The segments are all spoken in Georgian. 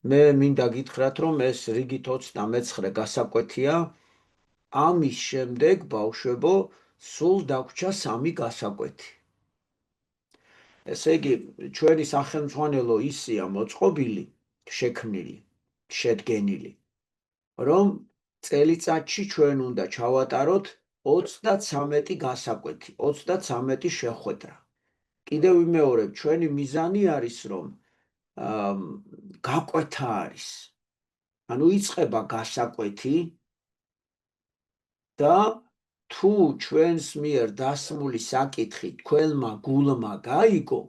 მე მინდა გითხრათ, რომ ეს რიგით 29 გასაკვეთია. ამის შემდეგ, ბავშვებო, სულ დაგვრჩა 3 გასაკვეთი. ესე იგი, ჩვენი სახელმძღვანელო ისია მოწყობილი, შექმნილი, შედგენილი, რომ წელიწადში ჩვენ უნდა ჩავატაროთ 33 გასაკვეთი, 33 შეხვედრა. კიდევ ვიმეორებ, ჩვენი მიზანი არის, რომ გაკვეთა არის. ანუ იწყება გასაკვეთი და თუ ჩვენს მიერ დასმული საკითხი თქვენმა გულმა გაიგო,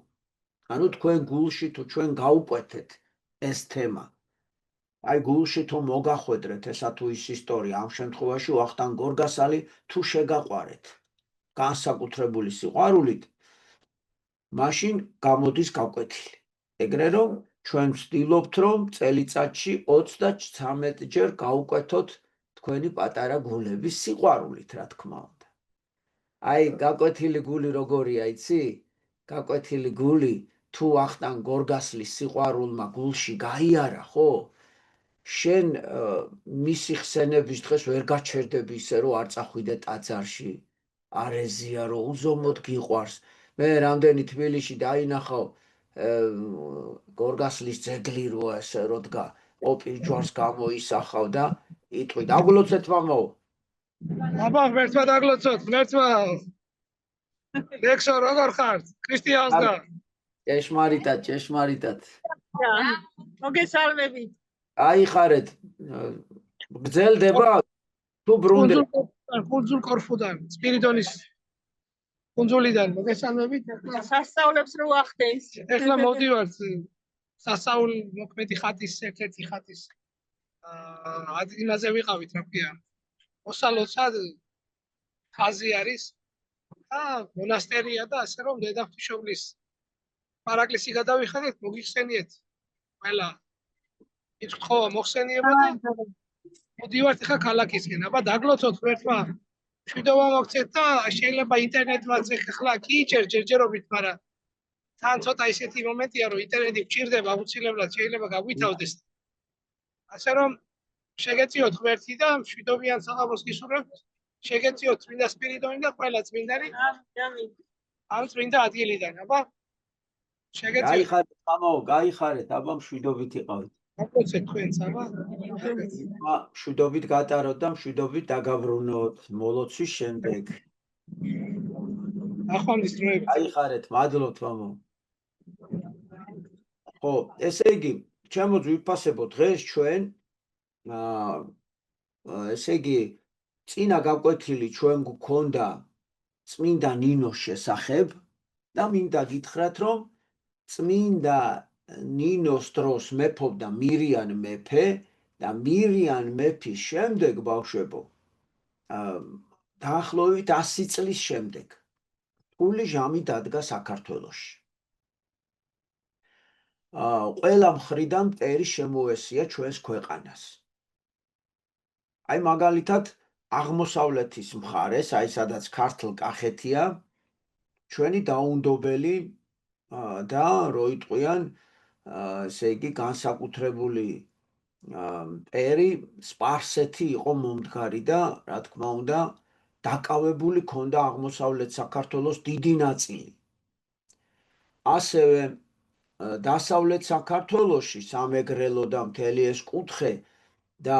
ანუ თქვენ გულში თუ ჩვენ გაუკვეთეთ ეს თემა, აი გულში თუ მოგახვედრეთ ესა თუ ის ისტორია, ამ შემთხვევაში ვახტანგ გორგასალი თუ შეგაყვარეთ განსაკუთრებული სიყვარულით, მაშინ გამოდის გაკვეთილი. ეგრე რომ ჩვენ ვცდილობთ, რომ წელიწადში 33 ჯერ გავუკვეთოთ თქვენი პატარა გულების სიყვარულით, რა თქმა უნდა. აი, გაკვეთილი გული როგორია, იცი? გაკვეთილი გული, თუ ვახტანგ გორგასლის სიყვარულმა გულში გაიარა, ხო? შენ მისი ხსენების დღეს ვერ გაჩერდები ისე, რომ არ წახვიდე ტაძარში. არეზია, რომ უზომოდ გიყვარს. მე რამდენი თბილისში დაინახავ გორგასლის ძეგლი რო ესე რო დგა, ოპის ჯვარს გამოისახავ და იტყვი, დაგლოცეთ მამაო. აბა, ღმერთმა დაგლოცოთ, ღმერთმა. ლექსო როგორ ხართ? ქრისტიანს და ჭეშმარიტად, ჭეშმარიტად. მოგესალმებით. აიხარეთ. გძელდება თუ ბრუნდება? კუნძულ კორფუდან, სპირიდონის კუნძულიდან მოგესალმებით. სასწაულებს რო ახდენს. ეხლა მოვდივართ სასწაულ მოქმედი ხატის ერთ-ერთი ხატის იმაზე ვიყავით, რა ქვია. მოსალოცად ხაზი არის და მონასტერია და ასე რომ დედაღვთისმშობლის პარაკლისი გადავიხადეთ, მოგიხსენიეთ. ყველა იცხოვ მოხსენიება და მოდივართ ახლა ქალაქისკენ. აბა დაგლოცოთ ღმერთმა. შვიდობა მოგცეთ და შეიძლება ინტერნეტმაც ახლა კი ჯერჯერობით, მაგრამ თან ცოტა ისეთი მომენტია, რომ ინტერნეტი გჭირდება აუცილებლად, შეიძლება გაგვითავდეს. ასე რომ შეგეწიოთ ღმერთი და შვიდობიან საღამოს გისურვებთ. შეგეწიოთ წმინდა სპირიდონი და ყველა წმინდანი. ამინ. ამ წმინდა ადგილიდან, აბა. შეგეწიოთ. გაიხარეთ, მამაო, გაიხარეთ, აბა მშვიდობით იყავით. გაგლოცეთ თქვენც, აბა. მშვიდობით გატაროთ და მშვიდობით დაგაბრუნოთ მოლოცვის შემდეგ. ახვამდის დროებით. გაიხარეთ, მადლობთ მამაო. ხო, ესე იგი, ჩემო ვიფასებო დღეს ჩვენ ესე იგი, წინა გაკვეთილი ჩვენ გქონდა წმინდა ნინოს შესახებ და მინდა გითხრათ, რომ წმინდა ნინოს დროს მეფობდა მირიან მეფე და მირიან მეფის შემდეგ, ბავშვებო, დაახლოებით 100 წლის შემდეგ რთული ჟამი დადგა საქართველოში. ყველა მხრიდან მტერი შემოესია ჩვენს ქვეყანას. აი მაგალითად აღმოსავლეთის მხარეს, აი სადაც ქართლ-კახეთია, ჩვენი დაუნდობელი და რო იტყვიან, ესე იგი განსაკუთრებული მტერი სპარსეთი იყო მომდგარი და რა თქმა უნდა დაკავებული ქონდა აღმოსავლეთ საქართველოს დიდი ნაწილი. ასევე დასავლეთ საქართველოში სამეგრელო და მთელი ეს კუთხე და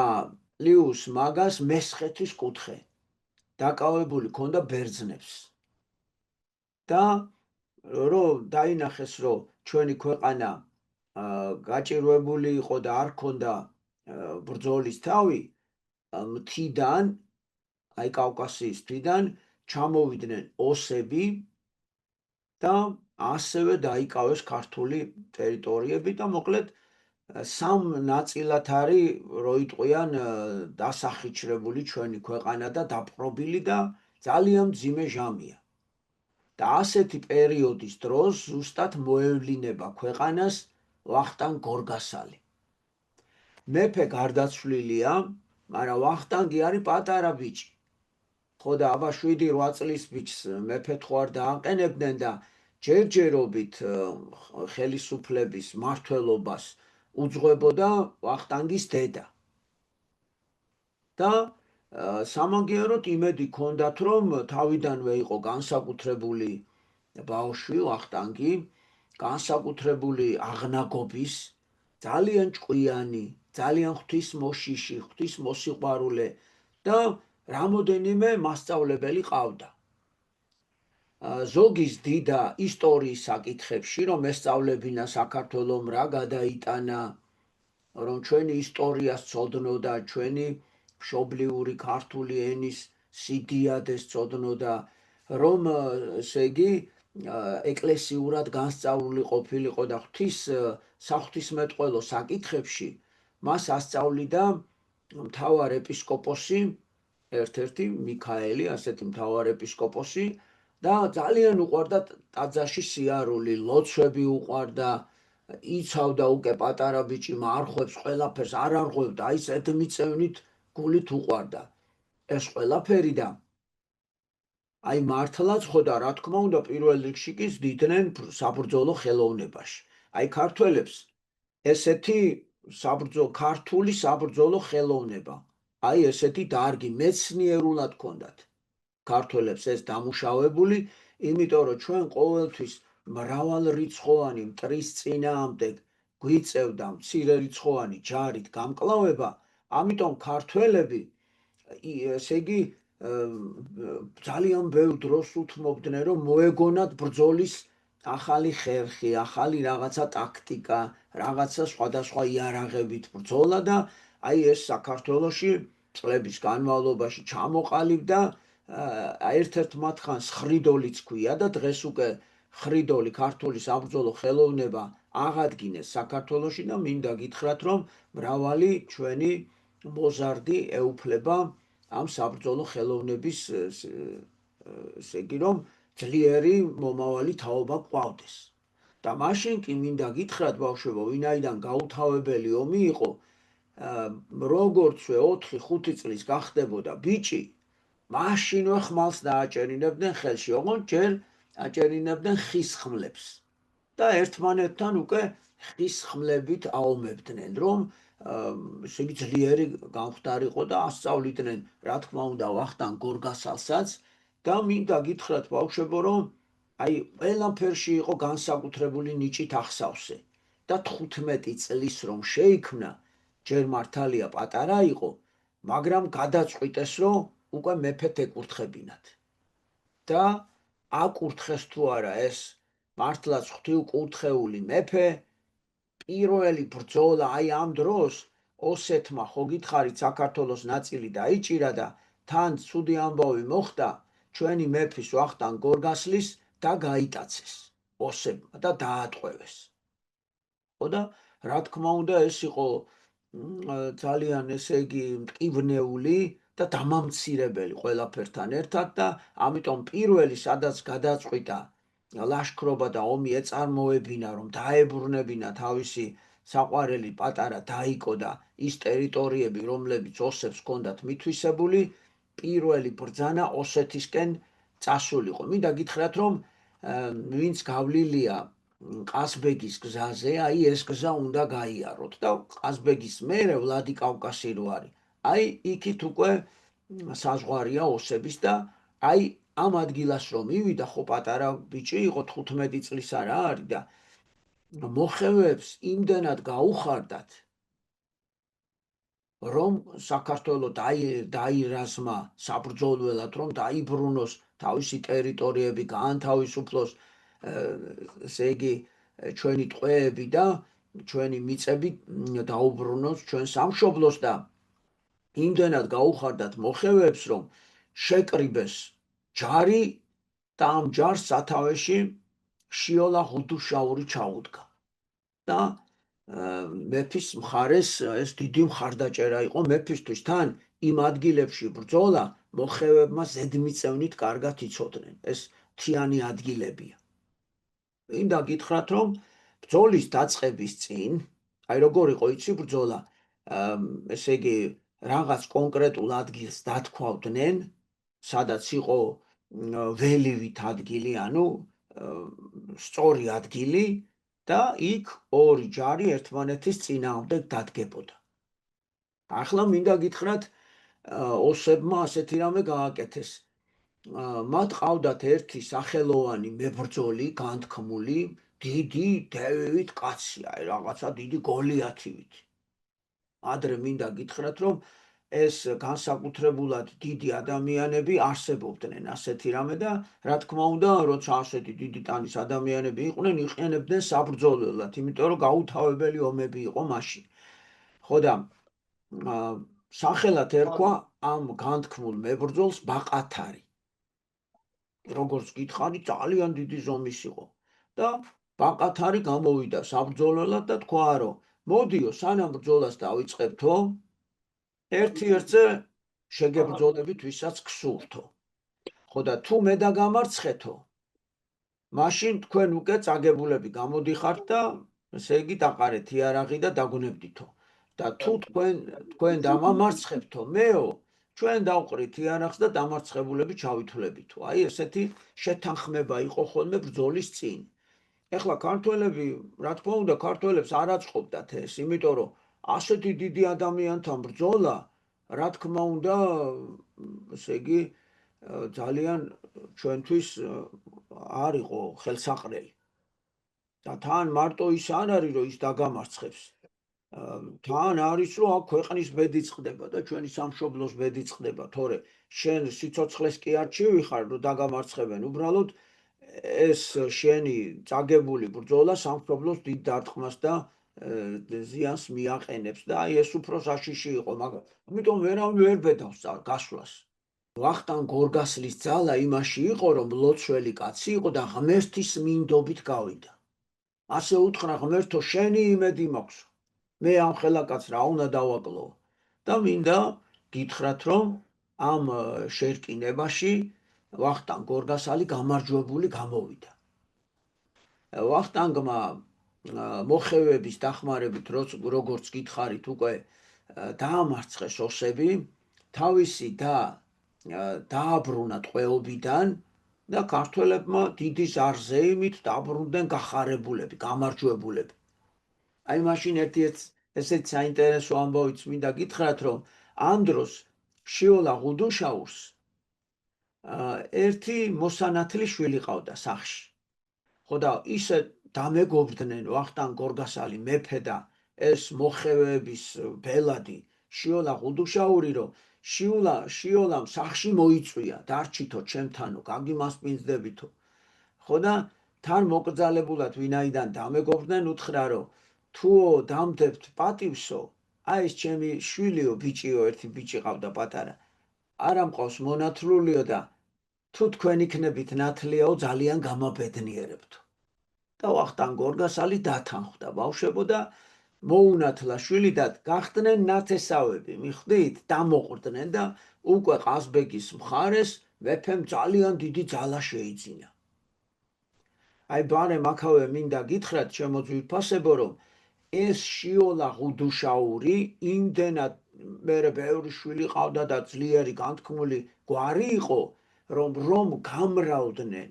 პლუს მაგას მესხეთის კუთხე დაკავებული ქონდა ბერძნებს. და რომ დაინახეს, რომ ჩვენი ქვეყანა გაჭირვებული იყო და არ ქონდა ბრძოლის თავი, მთიდან, აი კავკასიის მთიდან ჩამოვიდნენ ოსები და ასევე დაიკავეს ქართული ტერიტორიები და მოკლედ სამ ნაწილად არის, რო იტყვიან, დასახიჩრებული ჩვენი ქვეყანა და დაპყრობილი და ძალიან მძიმე ჟამია. და ასეთი პერიოდის დროს ზუსტად მოევლინება ქვეყანას ვახტანგ გორგასალი. მეფე გარდაცვლილია, მაგრამ ვახტანგი არის პატარა ბიჭი. ხო და აბა 7-8 წლის ბიჭს მეფე თუ არ დააყენებდნენ და ჯერჯერობით ხელისუფლების მართლობას უძღვებოდა ვახტანგის დედა. და სამაგიეროდ იმედი ჰქონდათ, რომ თავიდანვე იყო განსაკუთრებული ბავშვი ვახტანგი, განსაკუთრებული აღნაგობის, ძალიან ჭკვიანი, ძალიან ღვთისმოშიში, ღვთისმოსიყვარულე და რამოდენიმე მასწავლებელი ყავდა. ზოგის დიდა ისტორიის საკითხებში, რომ ესწავლებინა საქართველომ რა გადაიტანა, რომ ჩვენი ისტორია სცოდნოდა, ჩვენი მშობლიური ქართული ენის სიდიადეს სცოდნოდა, რომ ესე იგი ეკლესიურად განსწავლული ყოფილიყო და საღვთისმეტყველო საკითხებში მას ასწავლიდა მთავარ ეპისკოპოსი, ერთ-ერთი მიქაელი, ასეთი მთავარ ეპისკოპოსი და ძალიან უყვარდა ტაძარში სიარული, ლოცვები უყვარდა, იცავდა უკვე პატარა ბიჭი მარხვებს, ყველაფერს არ არღვევდა, აი ზედმიწევნით გულით უყვარდა ეს ყველაფერი და აი მართლაც ხო და რა თქმა უნდა პირველ რიგში კი ზდიდნენ საბრძოლო ხელოვნებაში. აი ქართველებს ესეთი ქართული საბრძოლო ხელოვნება, აი ესეთი დარგი მეცნიერულად ჰქონდათ ქართველებს ეს დამუშავებული, იმიტომ რომ ჩვენ ყოველთვის მრავალრიცხოვანი მტრის წინააღმდეგ გვიწევდა მცირერიცხოვანი ჯარით გამკლავება, ამიტომ ქართველები ესე იგი ძალიან ბევრ დროს უთმობდნენ, რომ მოეგონათ ბრძოლის ახალი ხერხი, ახალი რაღაცა ტაქტიკა, რაღაცა სხვადასხვა იარაღებით ბრძოლა და აი ეს საქართველოში წლების განმავლობაში ჩამოყალიბდა. ერთ-ერთ მათგანს ხრიდოლიც ქვია და დღეს უკვე ხრიდოლი ქართული საბრძოლო ხელოვნება აღადგინეს საქართველოში და მინდა გითხრათ, რომ მრავალი ჩვენი მოზარდი ეუფლება ამ საბრძოლო ხელოვნების ესე იგი რომ ძლიერი მომავალი თაობა გვყავდეს. და მაშინ კი მინდა გითხრათ ბავშვებო, ვინაიდან გაუთავებელი ომი იყო, როგორცვე 4-5 წლის გახდებოდა ბიჭი, მაშინვე ხმალს დააჭერინებდნენ ხელში, ოღონდ ჯერ აჭერინებდნენ ხის ხმლებს და ერთმანეთთან უკვე ხის ხმლებით აომებდნენ, რომ ესე იგი ძლიერი გამხდარიყო და ასწავლიდნენ, რა თქმა უნდა, ვახტანგ გორგასალსაც და მინდა გითხრათ ბავშვებო, რომ აი ყველაფერში იყო განსაკუთრებული ნიჭით ახსავსე და 15 წლის რომ შეიქმნა, ჯერ მართალია პატარა იყო, მაგრამ გადაწყვიტეს, რომ უკვე მეფეთ ეკურთხებინათ და აკურთხეს თუ არა ეს მართლაც ღვთივკურთხეული მეფე, პირველი ბრძოლა აი ამ დროს ოსეთმა ხო გითხარით საქართველოს ნაწილი დაიჭირა და თან ცუდი ამბავი მოხდა ჩვენი მეფის ვახტანგ გორგასლის და გაიტაცეს ოსებმა და დაატყვევეს. ხო და რა თქმა უნდა ეს იყო ძალიან ესე იგი მტკივნეული და დამამცირებელი ყველაფერთან ერთად და ამიტომ პირველი სადაც გადაწყვიტა ლაშქრობა და ომი ეწარმოებინა, რომ დაებრუნებინა თავისი საყვარელი პატარა დაიკო და ის ტერიტორიები, რომლებიც ოსებს ჰქონდათ მითვისებული, პირველი ბრძანა ოსეთისკენ წასულიყო. მინდა გითხრათ, რომ ვინც გავლილია ყაზბეგის გზაზე, აი ეს გზა უნდა გაიაროთ და ყაზბეგის მერე ვლადიკავკასი რო არის. აი იქით უკვე საზღვარია ოსების და აი ამ ადგილას რომ მივიდა, ხო პატარა ბიჭი იყო, 15 წლის არა არის და მოხევებს იმდენად გაუხარდათ, რომ საქართველო დაირაზმა საბრძოლველად, რომ დაიბრუნოს თავისი ტერიტორიები, გაანთავისუფლოს ესე იგი ჩვენი ტყვეები და ჩვენი მიწები დაუბრუნოს ჩვენ სამშობლოს და იმდენად გაუხარდათ მოხევებს, რომ შეკრიბეს ჯარი და ამ ჯარს სათავეში შიოლა ღუდუშაური ჩაუდგა და მეფის მხარეს ეს დიდი მხარდაჭერა იყო მეფისთვის, თან იმ ადგილებში ბრძოლა მოხევებმა ზედმიწევნით კარგად იცოდნენ, ეს მთიანი ადგილებია. მინდა გითხრათ, რომ ბრძოლის დაწყების წინ, აი როგორ იყო იცი ბრძოლა, ესე იგი რაღაც კონკრეტულ ადგილს დათქვავდნენ, სადაც იყო ველივით ადგილი, ანუ სწორი ადგილი და იქ ორი ჯარი ერთმანეთის წინააღმდეგ დადგებოდა. ახლა მინდა გითხრათ, ოსებმა ასეთი რამე გააკეთეს. მათ ყავდათ ერთი სახელოვანი მებრძოლი, განთქმული, დიდი დევით კაცი, აი რაღაცა დიდი გოლიათივით. ადრე მინდა გითხრათ, რომ ეს განსაკუთრებულად დიდი ადამიანები არსებობდნენ ასეთი რამე და რა თქმა უნდა, როცა ასეთი დიდი ტანის ადამიანები იყვნენ, იყენებდნენ საბრძოლველად, იმიტომ რომ გაუთავებელი ომები იყო მაშინ. ხო და სახელად ერქვა ამ განთქმულ მებრძოლს ბაყათარი. როგორც გითხარი, ძალიან დიდი ზომის იყო და ბაყათარი გამოვიდა საბრძოლველად და თქვა, რომ მოდიო, სანამ ბრძოლას დავიწყებთო, ერთ-ერთზე შეგებრძოლებით, ვისაც გსურთო. ხო და თუ მე დაგამარცხეთო, მაშინ თქვენ უკვე წაგებულები გამოდიხართ და ესე იგი დაყარეთ იარაღი და დაგონებდითო. და თუ თქვენ დამამარცხებთო, მეო, ჩვენ დავყრით იარაღს და დამარცხებულები ჩავითვლებითო. აი ესეთი შეთანხმება იყო ხოლმე ბრძოლის წინ. ეხლა ქართველები, რა თქმა უნდა, ქართველებს არ აწყობდათ ეს, იმიტომ რომ ასეთი დიდი ადამიანთან ბრძოლა, რა თქმა უნდა, ესე იგი ძალიან ჩვენთვის არ იყო ხელსაყრელი. და თან მარტო ის არ არის, რომ ის დაგამარცხებს. თან არის, რომ აქ ქვეყნის ბედი წყდება და ჩვენი სამშობლოს ბედი წყდება, თორე შენ სიცოცხლეს კი არ ჩივიხარ, რომ დაგამარცხებენ, უბრალოდ ეს შენი წაგებული ბრძოლა სამშობლოს დიდ დარტყმას და ზიანს მიაყენებს და აი ეს უფრო საშიში იყო, მაგრამ ამიტომ ვერავინ ვერ ბედავს გასვლას. ვახტანგ გორგასლის ძალა იმაში იყო, რომ ლოცველი კაცი იყო და ღმერთის მინდობით გავიდა. ასე უთხრა, ღმერთო, შენი იმედი მაქვს. მე ამ ხელაკაც რა უნდა დავაკლო და მინდა გითხრათ, რომ ამ შერკინებაში ვახტანგ გორგასალი გამარჯვებული გამოვიდა. ვახტანგმა მოხევების დახმარებით, როგორც გითხარით, უკვე დაამარცხეს ოსები, თავისი და დააბრუნა ტყვეობიდან და ქართველებმა დიდი ზარზეიმით დაბრუნდნენ გახარებულები, გამარჯვებულები. აი მაშინ ესეთ საინტერესო ამბავიც მინდა გითხრათ, რომ ამ დროს შიოლა ღუდუშაურს ერთი მოსანათლი შვილი ყავდა სახში. ხო და ისე დამეგობრდნენ ვახტანგ გორგასალი მეფე და ეს მოხევების ბელადი შიოლა ღუდუშაური, რომ შიოლამ სახში მოიწვია, დარჩითო ჩემთანო, გაგიმასპინძდებითო. ხო და თან მოკრძალებულად ვინაიდან დამეგობრდნენ, უთხრა, რომ თუო დამდებთ პატივსო, აი ეს ჩემი შვილიო, ბიჭიო, ერთი ბიჭი ყავდა პატარა, არა მყავს მონათლულიო და თუ თქვენ იქნებით ნათლიაო, ძალიან გამაბედნიერებთო. და ვახტანგ გორგასალი დათანხმდა ბავშვებო და მოუნათლა შვილი და გახდნენ ნათესავები, მიხვდით, დამოყრდნენ და უკვე ყაზბეგის მხარეს მეფემ ძალიან დიდი ძალა შეიძინა. აი ბარემ აქავე მინდა გითხრათ, ჩემო ძვირფასებო, რომ ეს შიოლა ღუდუშაური იმდენად მერე ბევრი შვილი ყავდა და ძლიერი განთქმული გვარი იყო, რომ გამრავლდნენ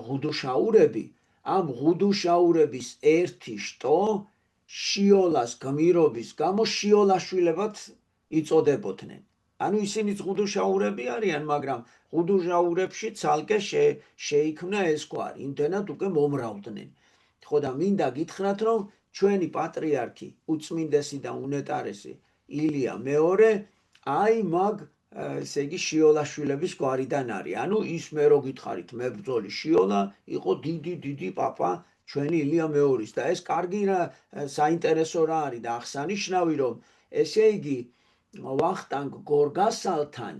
ღუდუშაურები, ამ ღუდუშაურების ერთი შტო შიოლას გმირობის გამო შიოლაშვილებად იწოდებოდნენ. ანუ ისინიც ღუდუშაურები არიან, მაგრამ ღუდუშაურებში ცალკე შეიქმნა ეს გვარი, იმდენად უკვე მომრავლდნენ. ხო და მინდა გითხრათ, რომ ჩვენი პატრიარქი, უწმინდესი და უნეტარესი ილია მეორე, აი მაგ ესე იგი შიოლაშვილების გვარიდან არის. ანუ ის მე რო გითხარით, მებრძოლი შიოლა იყო დიდი პაპა ჩვენი ილია მეორის და ეს კარგი რა საინტერესო რა არის და აღსანიშნავი, რომ ესე იგი ვახტანგ გორგასალთან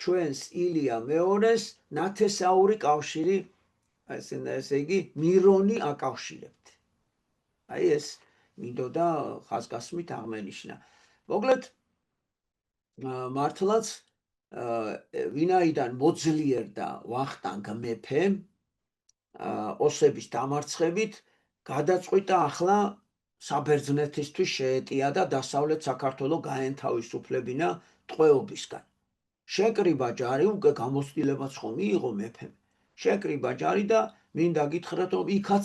ჩვენს ილია მეორეს ნათესაური კავშირი, ესე იგი მირონი აკავშირებთ. აი ეს მინდოდა ხაზგასმით აღმენიშნა. მოკლედ მართლაც ვინაიდან მოძლიერდა ვახტანგ მეფე ოსების დამარცხებით, გადაწყვიტა ახლა საბერძნეთისთვის შეეტია და დასავლეთ საქართველო გაენთავისუფლებინა ტყვეობისგან. შეკრიბა ჯარი, უკვე გამოცდილებაც ხომ მიიღო მეფემ. შეკრიბა ჯარი და მინდა გითხრათ, რომ იქაც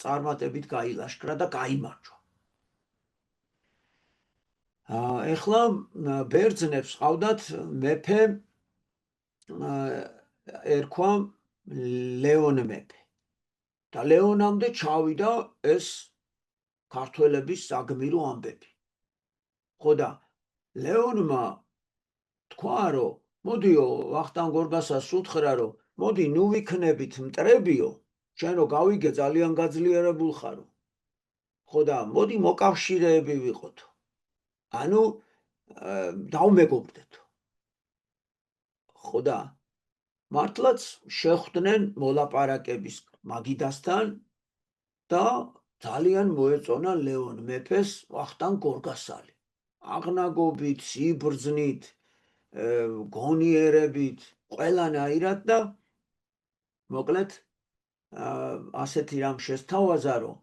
წარმატებით გაილაშქრა და გაიმარჯვა. ეხლა ბერძნებს ყავდათ მეფე ერქვა ლეონ მეფე. და ლეონამდე ჩავიდა ეს ქართველების საგმირო ამბები. ხო და ლეონმა თქვა, რომ მოდიო ვახტანგ გორგასას უთხრა, რომ მოდი ნუ ვიქნებით მტრებიო, შენო გავიგე ძალიან გაძლიერებულ ხარო. ხო და მოდი მოკავშირეები ვიყოთ. ანუ დავმეგობრდეთ. ხო და მართლაც შეხვდნენ მოლაპარაკების მაგიდასთან და ძალიან მოეწონა ლეონ მეფეს ვახტანგ გორგასალი. აღნაგობით, სიბრძნით, გონიერებით, ყველანაირად და მოკლედ ასეთი რამ შესთავაზა, რომ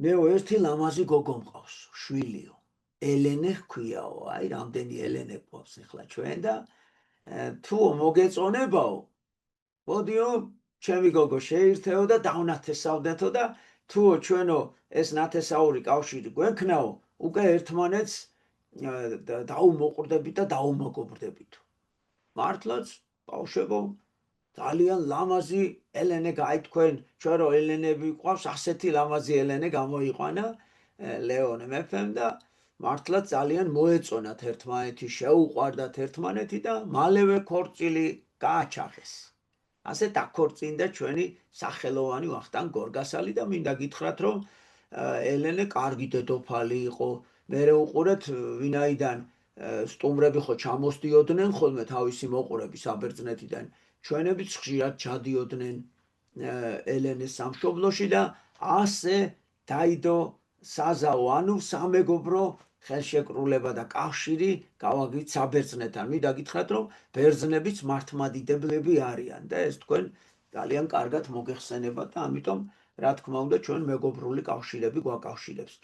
მეო ერთი ლამაზი გოგო მყავს, შვილიო, ელენე ჰქვიაო, აი რამდენი ელენე გვყავს ახლა ჩვენ და თუ მოგეწონებაო, მოდიო ჩემი გოგო შეირთეო და დავნათესავდეთო და თუ ჩვენო ეს ნათესაური კავშირი გვექნაო, უკვე ერთმანეთს დაუმოყრდებით და დაუმოგობრდებით. მართლაც ბავშვებო, ძალიან ლამაზი ელენე გაითქვენ, ჩვენ რო ელენები გვყავს, ასეთი ლამაზი ელენე გამოიყვანა ლეონ მეფემ და მართლაც ძალიან მოეწონათ ერთმანეთი, შეუყვარდათ ერთმანეთი და მალევე ქორწილი გააჩაღეს. ასე დაქორწინდა ჩვენი სახელოვანი ვახტანგ გორგასალი და მინდა გითხრათ, რომ ელენე კარგი დედოფალი იყო. მერე უყურეთ, ვინაიდან სტუმრები ხო ჩამოსდიოდნენ ხოლმე თავისი მოყურები საბერძნეთიდან, ჩვენებიც ხშირად ჩადიოდნენ ელენეს სამშობლოში და ასე დაიდო საზაო, ანუ სამეგობრო ხელშეკრულება და კავშირი გავაგით საბერძნეთთან. მინდა გითხრათ, რომ ბერძნებიც მართლმადიდებლები არიან და ეს თქვენ ძალიან კარგად მოგეხსენებათ და ამიტომ რა თქმა უნდა ჩვენ მეგობრული კავშირები გვაკავშირებს.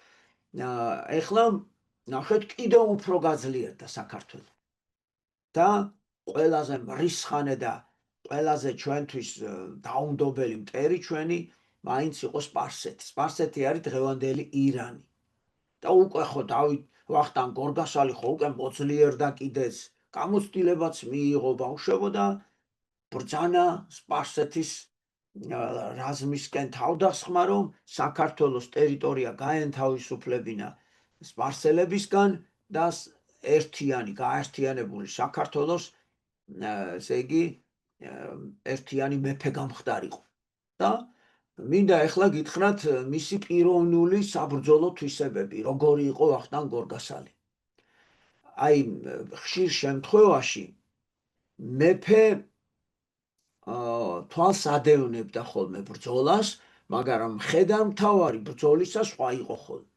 ეხლა ნახეთ, კიდევ უფრო გაძლიერდა საქართველო და ყველაზე მრისხანე და ყველაზე ჩვენთვის დაუნდობელი მტერი ჩვენი მაინც იყო სპარსეთი. სპარსეთი არის დღევანდელი ირანი. და უკვე ხო დავით ვახტანგ გორგასალი ხო უკვე მოძლიერდა კიდეც, გამოცდილებაც მიიღო ბავშვებო და ბრძანა სპარსეთის რაზმისკენ თავდასხმა, რომ საქართველოს ტერიტორია გაენთავისუფლებინა სპარსელებისგან და ერთიანი, გაერთიანებული საქართველოს, ესე იგი, ერთიანი მეფე გამხდარიყო. და მინდა ეხლა გითხრათ მისი პიროვნული საბრძოლო თვისებები, როგორი იყო ვახტანგ გორგასალი. აი, ხშირ შემთხვევაში მეფე თვალს ადევნებდა ხოლმე ბრძოლას, მაგრამ მხედართმთავარი ბრძოლისა სხვა იყო ხოლმე.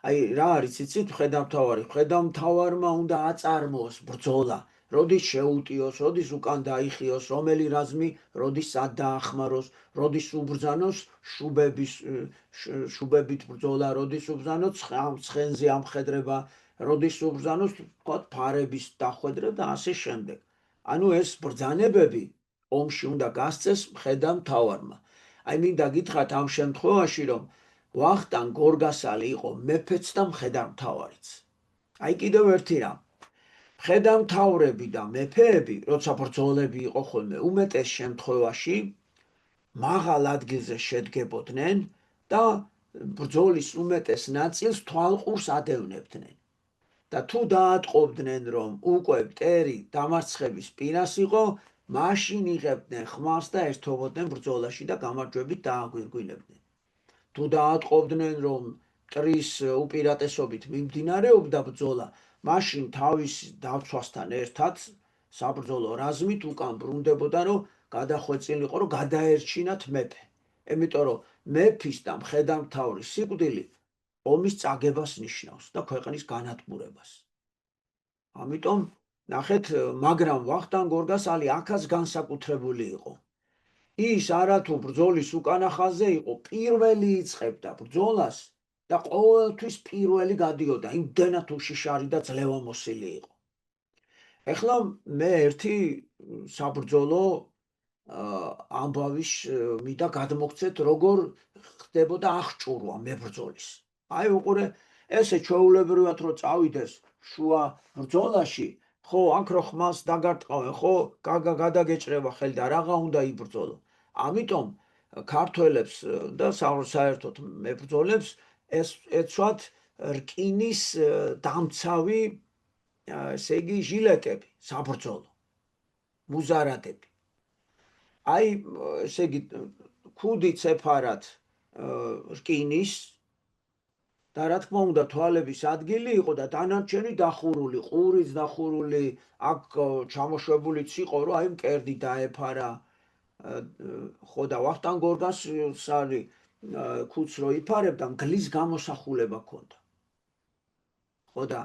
აი, რა არის იცით მხედართმთავარი? მხედართმთავარმა უნდა აწარმოოს ბრძოლა, როდის შეუტიოს, როდის უკან დაიხიოს, რომელი რაზმი როდის სად დაახმაროს, როდის უბრძანოს შუბებით ბრძოლა, როდის უბრძანოს ცხენზე ამხედრება, როდის უბრძანოს თქვათ ფარების დახვედრა და ასე შემდეგ. ანუ ეს ბრძანებები ომში უნდა გასცეს მხედართმთავარმა. აი, მინდა გითხრათ ამ შემთხვევაში, რომ ვახტანგ გორგასალი იყო მეფეც და მხედართმთავარიც. აი, კიდევ ერთი რამ. მხედართმთავრები და მეფეები, როცა ბრძოლები იყო ხოლმე, უმეტეს შემთხვევაში მაღალ ადგილზე შედგებოდნენ და ბრძოლის უმეტეს ნაწილს თვალყურს ადევნებდნენ. და თუ დაატყობდნენ, რომ უკვე მტერი დამარცხების პირას იყო, მაშინ იღებდნენ ხმალს და ერთობოდნენ ბრძოლაში და გამარჯვებით დააგვირგვინებდნენ. თუ დაატყობდნენ, რომ მტრის უპირატესობით მიმდინარეობდა ბრძოლა, მაშინ თავის დაცვასთან ერთად საბრძოლო რაზმით უკან ბრუნდებოდა, რომ გადახვეწილიყო, რომ გადაერჩინათ მეფე. იმიტომ რომ მეფის და მხედართმთავრის სიკვდილი ომის წაგებას ნიშნავს და ქვეყნის განადგურებას. ამიტომ ნახეთ, მაგრამ ვახტანგ გორგასალი აქაც განსაკუთრებული იყო. ის არათუ ბრძოლის უკანა ხაზზე იყო, პირველი იწყებდა ბრძოლას და ყოველთვის პირველი გადიოდა, იმდენად უშიშარი და ძლევამოსილი იყო. ეხლა მე ერთი საბრძოლო ამბავის მინდა გადმოგცეთ, როგორ ხდებოდა აღჭურვა მებრძოლის. აი უყურე, ესე ჩვეულებრივად რო წავიდეს შუა ბრძოლაში, ხო, აქ რო ხმალს დაგარტყავენ, ხო, გადაგეჭრება ხელი და რაღა უნდა იბრძოლო. ამიტომ ქართველებს და საერთოდ მებრძოლებს ეცვათ რკინის დამცავი, ესე იგი ჟილეტები, საბრძოლო მუზარადები. აი, ესე იგი, ქუდი ცეფარად რკინის და რა თქმა უნდა თვალების ადგილი იყო და დანარჩენი დახურული, ყურიც დახურული, აქ ჩამოშვებულიც იყო, რომ აი მკერდი დაეფარა. ხო და ვახტანგ გორგასალი ქუდს რო იფარებდა, მგლის გამოსახულება ჰქონდა. ხო და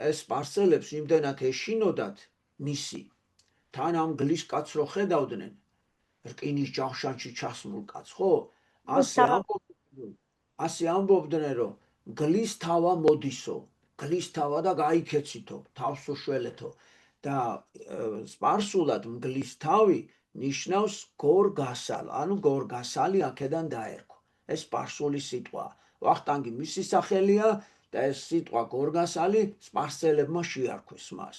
ეს სპარსელებს იმდენად ეშინოდათ მისი, თან ამ მგლის კაცს რო ხედავდნენ, რკინის ჯავშანში ჩასმულ კაცს, ხო? ასე ამბობდნენ, რომ მგლის თავა მოდისო, მგლის თავა და გაიქეცითო, თავს უშველეთო. და სპარსულად მგლის თავი ნიშნავს გორგასალ, ანუ გორგასალი აქედან დაერქვა. ეს სპარსული სიტყვა. ვახტანგი მისი სახელია და ეს სიტყვა გორგასალი სპარსელებმა შეარქვეს მას.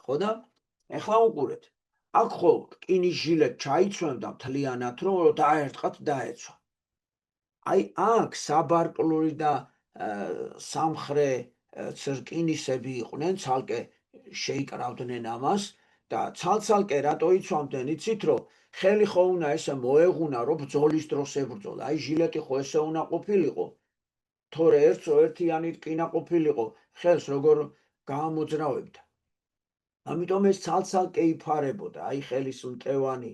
ხო და ეხლა უყურეთ. აქ ხო რკინის ჟილეტ ჩაიცვენდა მთლიანად, რომ დაერტყათ დაეცვა. აი აქ საბარკლული და სამხრე რკინისები იყვნენ, ცალკე შეიკრავდნენ ამას და ცალ-ცალკე რატო იცვამდნენ, იცით, რომ ხელი ხო უნდა ესე მოეღუნა, რომ ბრძოლის დროს ებრძოლა. აი ჟილეტი ხო ესე უნდა ყოფილიყო, თორე ერთიანი რკინა ყოფილიყო, ხელს როგორ გაამოძრავებდა. ამიტომ ეს ცალ-ცალკე იფარებოდა, აი ხელის მტევანი,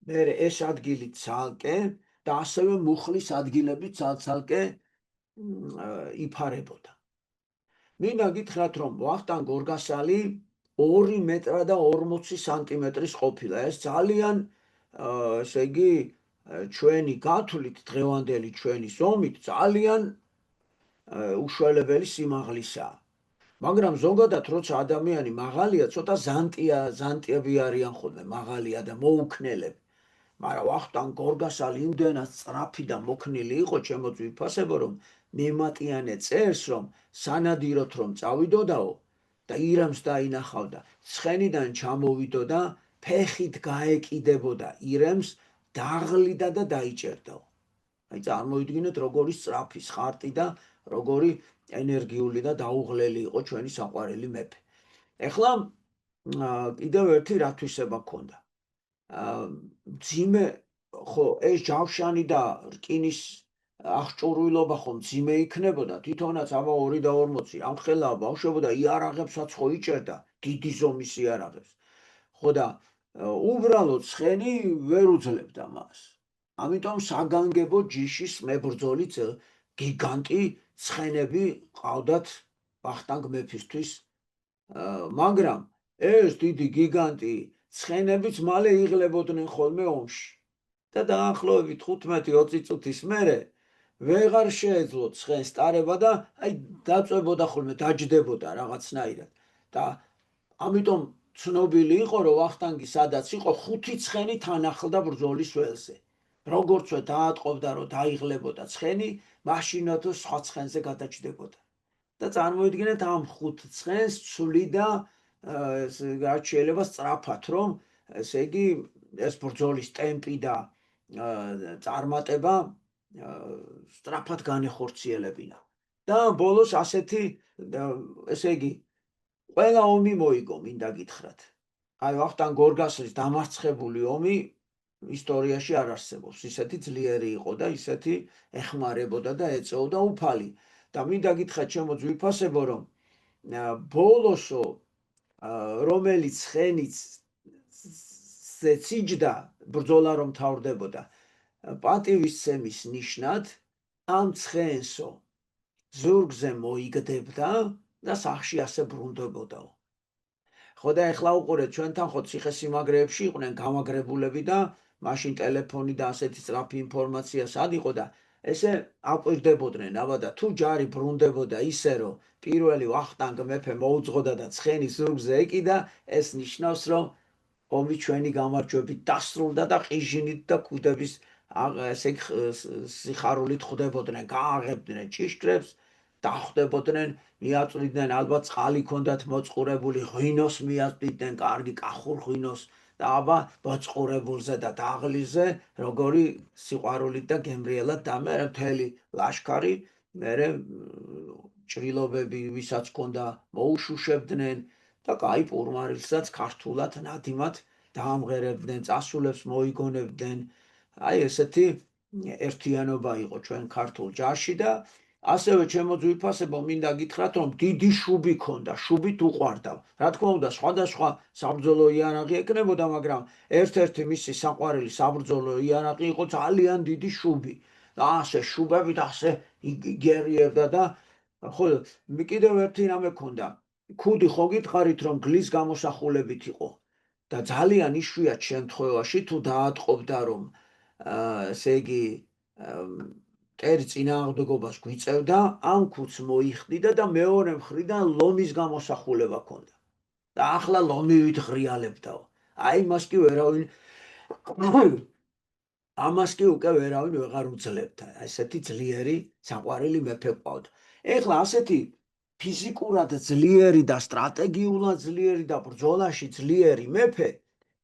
მერე ეს ადგილი ცალკე და ასევე მუხლის ადგილები ცალ-ცალკე იფარებოდა. მინდა გითხრათ, რომ ვახტანგ გორგასალი 2 მეტრა და 40 სანტიმეტრის ყოფილა. ეს ძალიან, ესე იგი, ჩვენი გათვლით, დღევანდელი ჩვენი ზომით ძალიან უშველებელი სიმაღლისაა. მაგრამ ზოგადად, როცა ადამიანი მაღალია, ცოტა ზანტიები არიან ხოლმე მაღალია და მოუქნელები. მაგრამ ვახტანგ გორგასალი იმდენად სწრაფი და მოქნილი იყო, ჩემო ძვირფასებო, რომ მემატიანე წერს, რომ სანადიროთ რომ წავიდოდაო და ირემს დაინახავდა, ცხენიდან ჩამოვიდოდა, ფეხით გაეკიდებოდა ირემს, დაღლიდა და დაიჭერდაო. აი წარმოიდგინეთ, როგორი სწრაფი, ხარტი და როგორი ენერგიული და დაუღლელი იყო ჩვენი საყვარელი მეფე. ეხლა კიდევ ერთი რათვისება ჰქონდა. მძიმე, ხო, ეს ჯავშანი და რკინის აღჭურვილობა ხო მძიმე იქნებოდა, თვითონაც აბა 2 და 40 ამხელა ბავშვებო და იარაღებსაც ხო იჭერდა, დიდი ზომის იარაღებს. ხო და უბრალოდ ცხენი ვერ უძლებდა მას. ამიტომ საგანგებო ჯიშის მებრძოლიც გიგანტი ცხენები ყავდათ ვახტანგ მეფისთვის, მაგრამ ეს დიდი გიგანტი ცხენებიც მალე იღლებოდნენ ხოლმე ომში. და დაახლოებით 15-20 წუთის მერე ვეღარ შეეძლო ცხენს ტარება და აი დაწვებოდა ხოლმე, დაჯდებოდა რაღაცნაირად. და ამიტომ ცნობილი იყო, რომ ვახტანგი სადაც იყო, 5 ცხენი თან ახლდა ბრძოლის ველზე. როგორცვე დაატყობდა, რომ დაიღლებოდა ცხენი, მაშინათო სხვა ცხენზე გადაჯდებოდა. და წარმოიდგინეთ, ამ 5 ცხენს ცვლიდა რაც შეიძლება სწრაფად, რომ ესე იგი ეს ბრძოლის ტემპი და წარმატება სწრაფად განეხორციელებინა. და ბოლოს ასეთი, ესე იგი, ყველა ომი მოიგო, მინდა გითხრათ. აი ვახტანგ გორგასლის დამარცხებული ომი ისტორიაში არ არსებობს. ისეთი ძლიერი იყო და ისეთი ეხმარებოდა და ეწეოდა უფალი. და მინდა გითხრათ, ჩემო ძვირფასებო, რომ ბოლოსო რომელიც ცხენიც სიჯდა ბრძოლა რომ თავრდებოდა, პატივისცემის ნიშნად ამ ცხენსო ზურგზე მოიგდებდა და სახში ასე ბრუნდებოდაო. ხო და ეხლა უყურეთ, ჩვენთან ხო ციხესიმაგრეებში იყვნენ გამაგრებულები და მაშინ ტელეფონი და ასეთი სწრაფი ინფორმაცია სად იყო და ესე აკვირდებოდნენ აბა და თუ ჯარი ბრუნდებოდა ისე რომ პირველი ვახტანგ მეფე მოუძღოდა და ცხენის ზურგზე ეკიდა, ეს ნიშნავს რომ ომი ჩვენი გამარჯვებით დასრულდა და ყიჟინით და ქუდების ესე სიხარულით ხვდებოდნენ, გააღებდნენ ჭიშკრებს, დახვდებოდნენ, მიაწვდიდნენ ალბათ წყალი ქონდათ მოწყურებული, ღვინოს მიაწვდიდნენ, კარგი კახურ ღვინოს და აბა მოწყურებულზე და დაღლილზე როგორი სიყვარულით და გემრიელად და მე მთელი ლაშქარი მერე ჭრილობები ვისაც ქონდა მოუშუშებდნენ და კაი პურმარილსაც ქართულად ნადიმად დაამღერებდნენ, წასულებს მოიგონებდნენ. აი ესეთი ერთიანობა იყო ჩვენ ქართულ ჯარში და ასევე ჩემო ძვირფასებო მინდა გითხრათ რომ დიდი შუბი ქონდა, შუბით უყვარდა. რა თქმა უნდა, სხვადასხვა საბრძოლო იარაღი ეკნებოდა, მაგრამ ერთ-ერთი მისი საყვარელი საბრძოლო იარაღი იყო ძალიან დიდი შუბი. და ასე შუბებით ასე იგერიერდა და ხო, კიდევ ერთი რამე ქონდა. ქუდი ხო გითხარით რომ გლის გამოსახულებით იყო და ძალიან იშვიათ შემთხვევაში თუ დაატყობდა რომ ესე იგი მტერი წინააღმდეგობას გვიწევდა, ამ ქუდს მოიხდიდა და მეორე მხრიდან ლომის გამოსახულება ქონდა. და ახლა ლომივით ღრიალებდაო. აი მას კი ვერავინ ამას კი უკვე ვერავინ ვეღარ უძლებდა. ესეთი ძლიერი საყვარელი მეფე ყავდა. ეხლა ასეთი ფიზიკურად ძლიერი და სტრატეგიულად ძლიერი და ბრძოლაში ძლიერი მეფე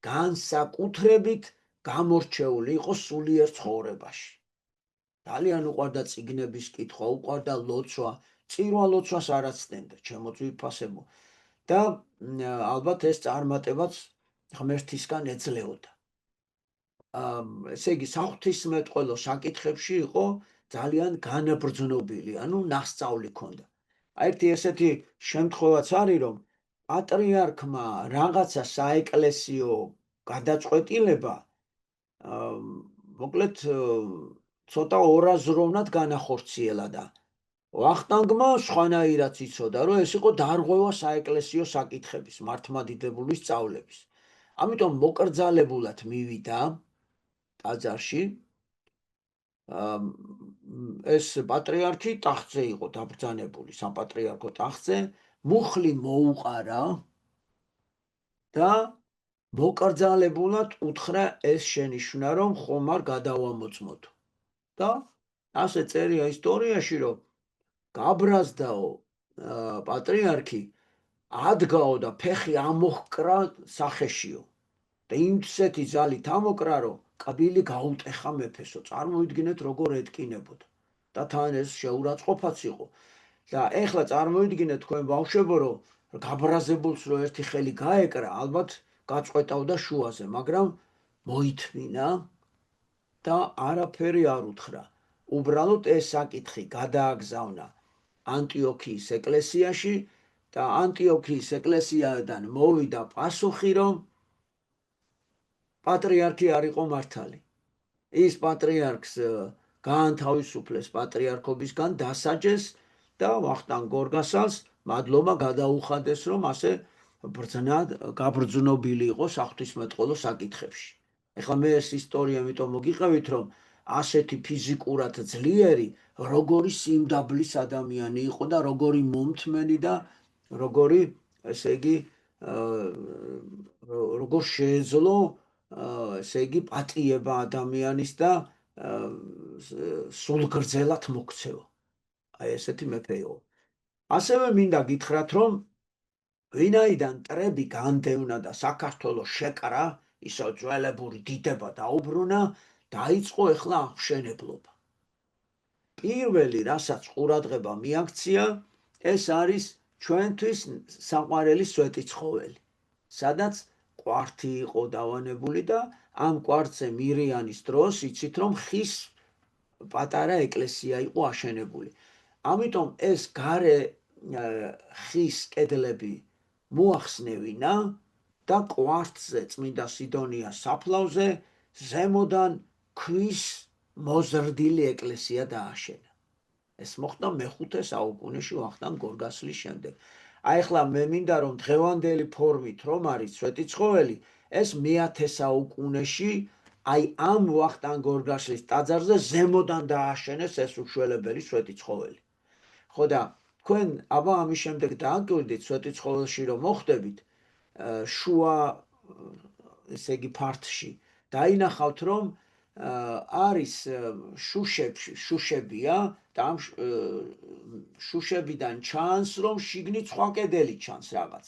განსაკუთრებით გამორჩეული იყო სულიერ ცხოვრებაში. ძალიან უყვარდა წიგნების კითხვა, უყვარდა ლოცვა, წირვა ლოცვას არ აცდენდა, ჩემო ძვირფასებო. და ალბათ ეს წარმატებაც ღმერთისგან ეძლეოდა. ესე იგი საღვთისმეტყველო საკითხებში იყო ძალიან განაბრძნობილი, ანუ ნასწავლი ქონდა. ერთი ესეთი შემთხვევაც არის, რომ პატრიარქმა რაღაცა საეკლესიო გადაწყვეტილება მოკლედ ცოტა ორაზროვნად განახორციელა და ვახტანგმა სხვანაირად იცოდა, რომ ეს იყო დარღვევა საეკლესიო საკითხების, მართლმადიდებლური სწავლების. ამიტომ მოკრძალებულად მივიდა ტაძარში. ეს პატრიარქი ტახტზე იყო დაბრძანებული, საპატრიარქო ტახტზე, მუხლი მოუყარა და მოკრძალებულად უთხრა ეს შენიშვნა, რომ ხომ არ გადავამოწმოთ. და ასე წერია ისტორიაში, რომ გაბრაზდაო პატრიარქი, ადგაო და ფეხი ამოჰკრა სახეშიო. და იმცეთი ძალით ამოკრა, რომ კაბილი გაუტეხა მეფესო. წარმოიდგინეთ როგორ ეთკინებოდა. და თან ეს შეურაცხყოფაც იყო. და ეხლა წარმოიდგინეთ თქვენ ბავშვებო, რომ გაბრაზებულს რო ერთი ხელი გაეკრა, ალბათ გაწყვეტავდა შუაზე, მაგრამ მოითმინა და არაფერი არ უთხრა. უბრალოდ ეს საკითხი გადააგზავნა ანტიოქიის ეკლესიაში და ანტიოქიის ეკლესიიდან მოვიდა პასუხი, რომ პატრიარქი არ იყო მართალი. ის პატრიარქს გაანთავისუფლეს პატრიარქობისგან, დასაჯეს და ვახტანგ გორგასალს მადლობა გადაუხადეს, რომ ასე ბრძნად გაბრძნობილი იყო საღვთისმეტყველო საკითხებში. ეხლა მე ეს ისტორია ამიტომ მოგიყევით, რომ ასეთი ფიზიკურად ძლიერი, როგორი სიმდაბლის ადამიანი იყო და როგორი მომთმენი და როგორი, ესე იგი, როგორ შეეძლო ესე იგი პატიება ადამიანის და სულგრძელად მოქცევა. აი ესეთი მეფე იყო. ასევე მინდა გითხრათ, რომ ვინაიდან მტრები განდევნა და საქართველოს შეკრა, ისო ძველებური დიდება დაუბრუნა, დაიწყო ეხლა აღმშენებლობა. პირველი, რასაც ყურადღება მიაქცია, ეს არის ჩვენთვის საყვარელი სვეტიცხოველი, სადაც კვართი იყო დავანებული და ამ კვართზე მირიანის დროს იცით რომ ხის პატარა ეკლესია იყო აშენებული. ამიტომ ეს გარე ხის კედლები მოახსნევინა და კვართზე წმინდა სიდონიას საფლავზე ზემოდან ქვის მოზრდილი ეკლესია დააშენა. ეს მოხდა მე-5 საუკუნეში ვახტანგ გორგასლის შემდეგ. აი ახლა მე მინდა რომ დღევანდელი ფორმით რომ არის სვეტიცხოველი, ეს მე-10 საუკუნეში აი ამ ვახტანგ გორგასლის ტაძარზე ზემოდან დააშენეს ეს უშველებელი სვეტი ცხოველი. ხო და თქვენ აბა ამის შემდეგ დააკვირდით სვეტი ცხოველში რომ მოხვდებით შუა ესე იგი ფართში დაინახავთ რომ არის შუშებია და ამ შუშებიდან ჩანს რომ შიგნით სხვა კედელი ჩანს რაღაც.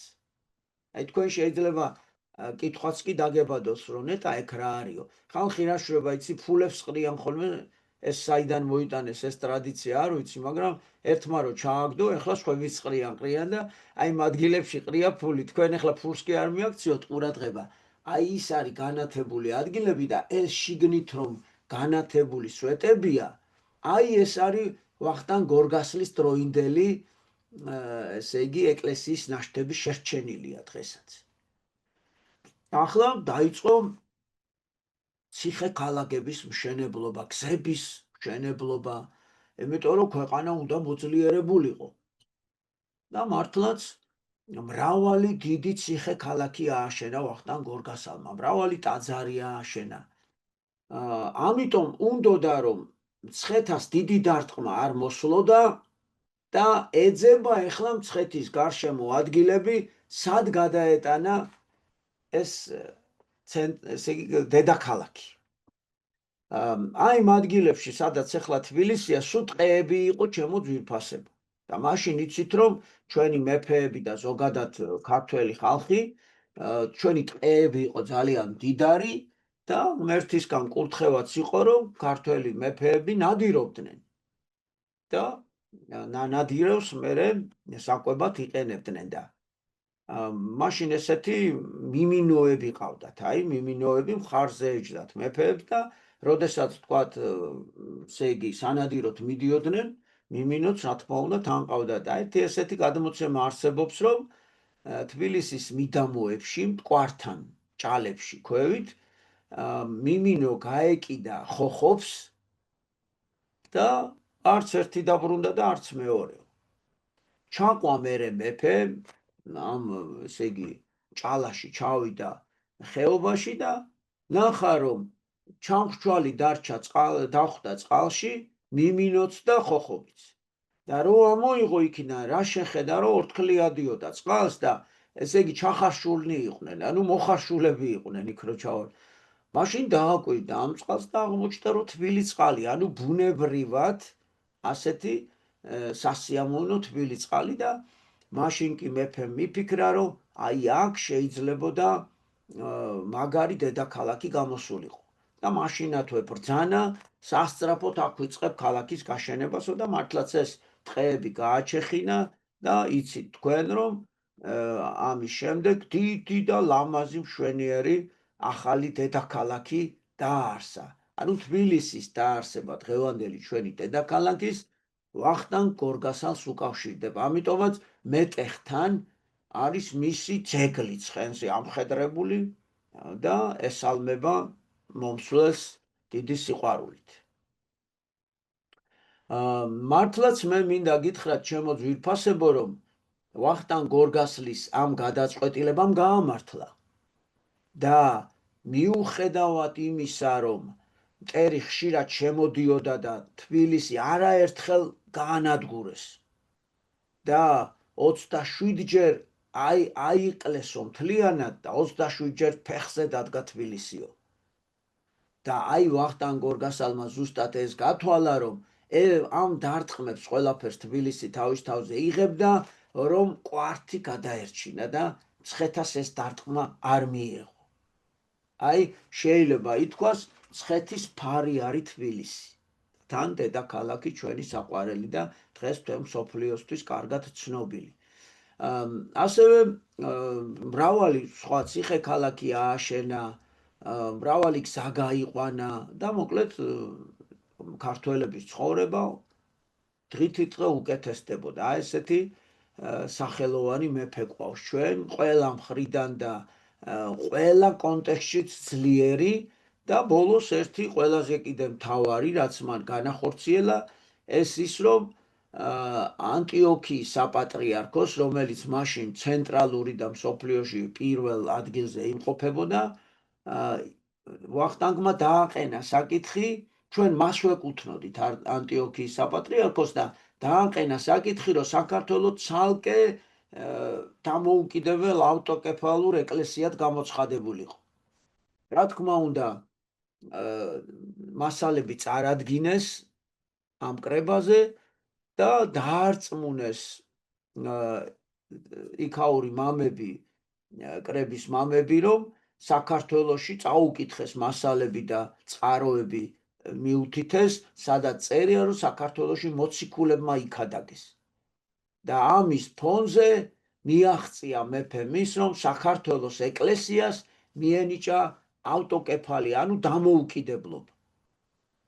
აი თქვენ შეიძლება კითხვაც კი დაგებადოს რომ ნეტა ეგ რა არისო. ხალხი რა შვება იცი ფულებს ყრიან ხოლმე ეს საიდან მოიტანეს ეს ტრადიცია არ ვიცი, მაგრამ ერთმა რო ჩააგდო, ეხლა სხვებიც ყრიან და აი იმ ადგილებში ყრია ფული. თქვენ ეხლა ფულს კი არ მიაქციოთ ყურადღება. აი ის არის განათებული ადგილები და ეს შიგნით რომ განათებული სვეტებია, აი ეს არის ვახტანგ გორგასლის დროინდელი ესე იგი ეკლესიის ნაშთები შერჩენილია დღესაც. ახლა დაიწყო ციხე-ქალაქების მშენებლობა, გზების მშენებლობა, იმიტომ რომ ქვეყანა უნდა მოძლიერებულიყო. და მართლაც მრავალი დიდი ციხე-ქალაქი ააშენა ვახტანგ გორგასალმა, მრავალი ტაძარი ააშენა. ამიტომ უნდოდა რომ მცხეთას დიდი დარტყმა არ მოსვლოდა და ეძება ეხლა მცხეთის გარშემო ადგილები, სად გადაეტანა ეს ესე იგი დედაქალაქი. აი იმ ადგილებში, სადაც ეხლა თბილისია, სულ ტყეები იყო ჩემო ძვირფასებო. და მაშინ იცით რომ ჩვენი მეფეები და ზოგადად ქართველი ხალხი, ჩვენი ტყეები იყო ძალიან მდიდარი და ღმერთისგან კურთხევაც იყო რომ ქართველი მეფეები ნადირობდნენ. და ნადირევს მერე საკვებად იყენებდნენ და მაშინ ესეთი მიმინოები ყავდათ, აი მიმინოები მხარზე ეჯდათ მეფეებს და როდესაც თქვათ, ესე იგი სანადიროდ მიდიოდნენ, მიმინოც რა თქმა უნდა თან ყავდათ. და ერთი ესეთი გადმოცემა არსებობს, რომ თბილისის მიდამოებში, მტკვართან, ჭალებში ქვევით, მიმინო გაეკიდა ხოხობს და არც ერთი დაბრუნდა და არც მეორე. ჩაყვა მერე მეფე ამ ესე იგი ჭალაში ჩავიდა ხეობაში და ნახა რომ ჩამხჩვალი დარჩა დახვდა წყალში მიმინოც და ხოხობიც. და რო ამოიღო იქიდან რა შეხედა რომ ორთქლი ადიოდა წყალს და ესე იგი ჩახარშულნი იყვნენ, ანუ მოხარშულები იყვნენ იქ რო ჩავა. მაშინ დააკვირდა ამ წყალს და აღმოჩნდა რომ თბილი წყალი, ანუ ბუნებრივად ასეთი სასიამოვნო თბილი წყალი და მაშინ კი მეფემ მიფიქრა რომ აი აქ შეიძლებოდა მაგარი დედაქალაქი გამოსულიყო. და მაშინათვე ბრძანა სასწრაფოდ აქ ვიწყებ ქალაქის გაშენებასო და მართლაც ეს ტყეები გააჩეხინა და იცით თქვენ რომ ამის შემდეგ დიდი და ლამაზი მშვენიერი ახალი დედაქალაქი დააარსა. ანუ თბილისის დაარსება დღევანდელი ჩვენი დედაქალაქის ვახტანგ გორგასალს უკავშირდება. ამიტომაც მეტეხთან არის მისი ძეგლი ცხენზე ამხედრებული და ესალმება მომსვლელს დიდი სიყვარულით. მართლაც მე მინდა გითხრათ ჩემო ძვირფასებო რომ ვახტანგ გორგასლის ამ გადაწყვეტილებამ გაამართლა და მიუხედავად იმისა რომ მტერი ხშირად შემოდიოდა და თბილისი არაერთხელ გაანადგურეს და 27 ჯერ აიკლესო მთლიანად და 27 ჯერ ფეხზე დადგა თბილისიო. და აი ვახტანგ გორგასალმა ზუსტად ეს გათვალა რომ ამ დარტყმებს ყველაფერს თბილისი თავის თავზე იღებდა რომ კვართი გადაერჩინა და მცხეთას ეს დარტყმა არ მიიღო. აი შეიძლება ითქვას მცხეთის ფარი არის თბილისი. თან დედაქალაქი ჩვენი საყვარელი და დღეს თქვენ მსოფლიოსთვის კარგად ცნობილი. ასევე მრავალი სხვა ციხე-ქალაქი ააშენა, მრავალი გზა გაიყვანა და მოკლედ ქართველების ცხოვრება დღითიდღე უკეთესდებოდა. ესეთი სახელოვანი მეფე ყავს ჩვენ ყველა მხრიდან და ყველა კონტექსტშიც ძლიერი და ბოლოს ერთი ყველაზე კიდე მთავარი რაც მან განახორციელა ეს ის რომ ანტიოქიის საპატრიარქოს რომელიც მაშინ ცენტრალური და მსოფლიოში პირველ ადგილზე იმყოფებოდა ვახტანგმა დააყენა საკითხი, ჩვენ მას ვეკუთვნოდით ანტიოქიის საპატრიარქოს და დააყენა საკითხი, რომ საქართველო ცალკე დამოუკიდებელ ავტოკეფალურ ეკლესიად გამოცხადებულიყო. რა თქმა უნდა, მასალები წარადგინეს ამ კრებაზე და დაარწმუნეს იქაური მამები, კრების მამები, რომ საქართველოში წაუკითხეს მასალები და წყაროები მიუთითეს, სადაც წერია, რომ საქართველოში მოციქულებმა იქადაგეს. და ამის ფონზე მიაღწია მეფემ ის, რომ საქართველოს ეკლესიას მიენიჭა ავტოკეფალი, ანუ დამოუკიდებლობა.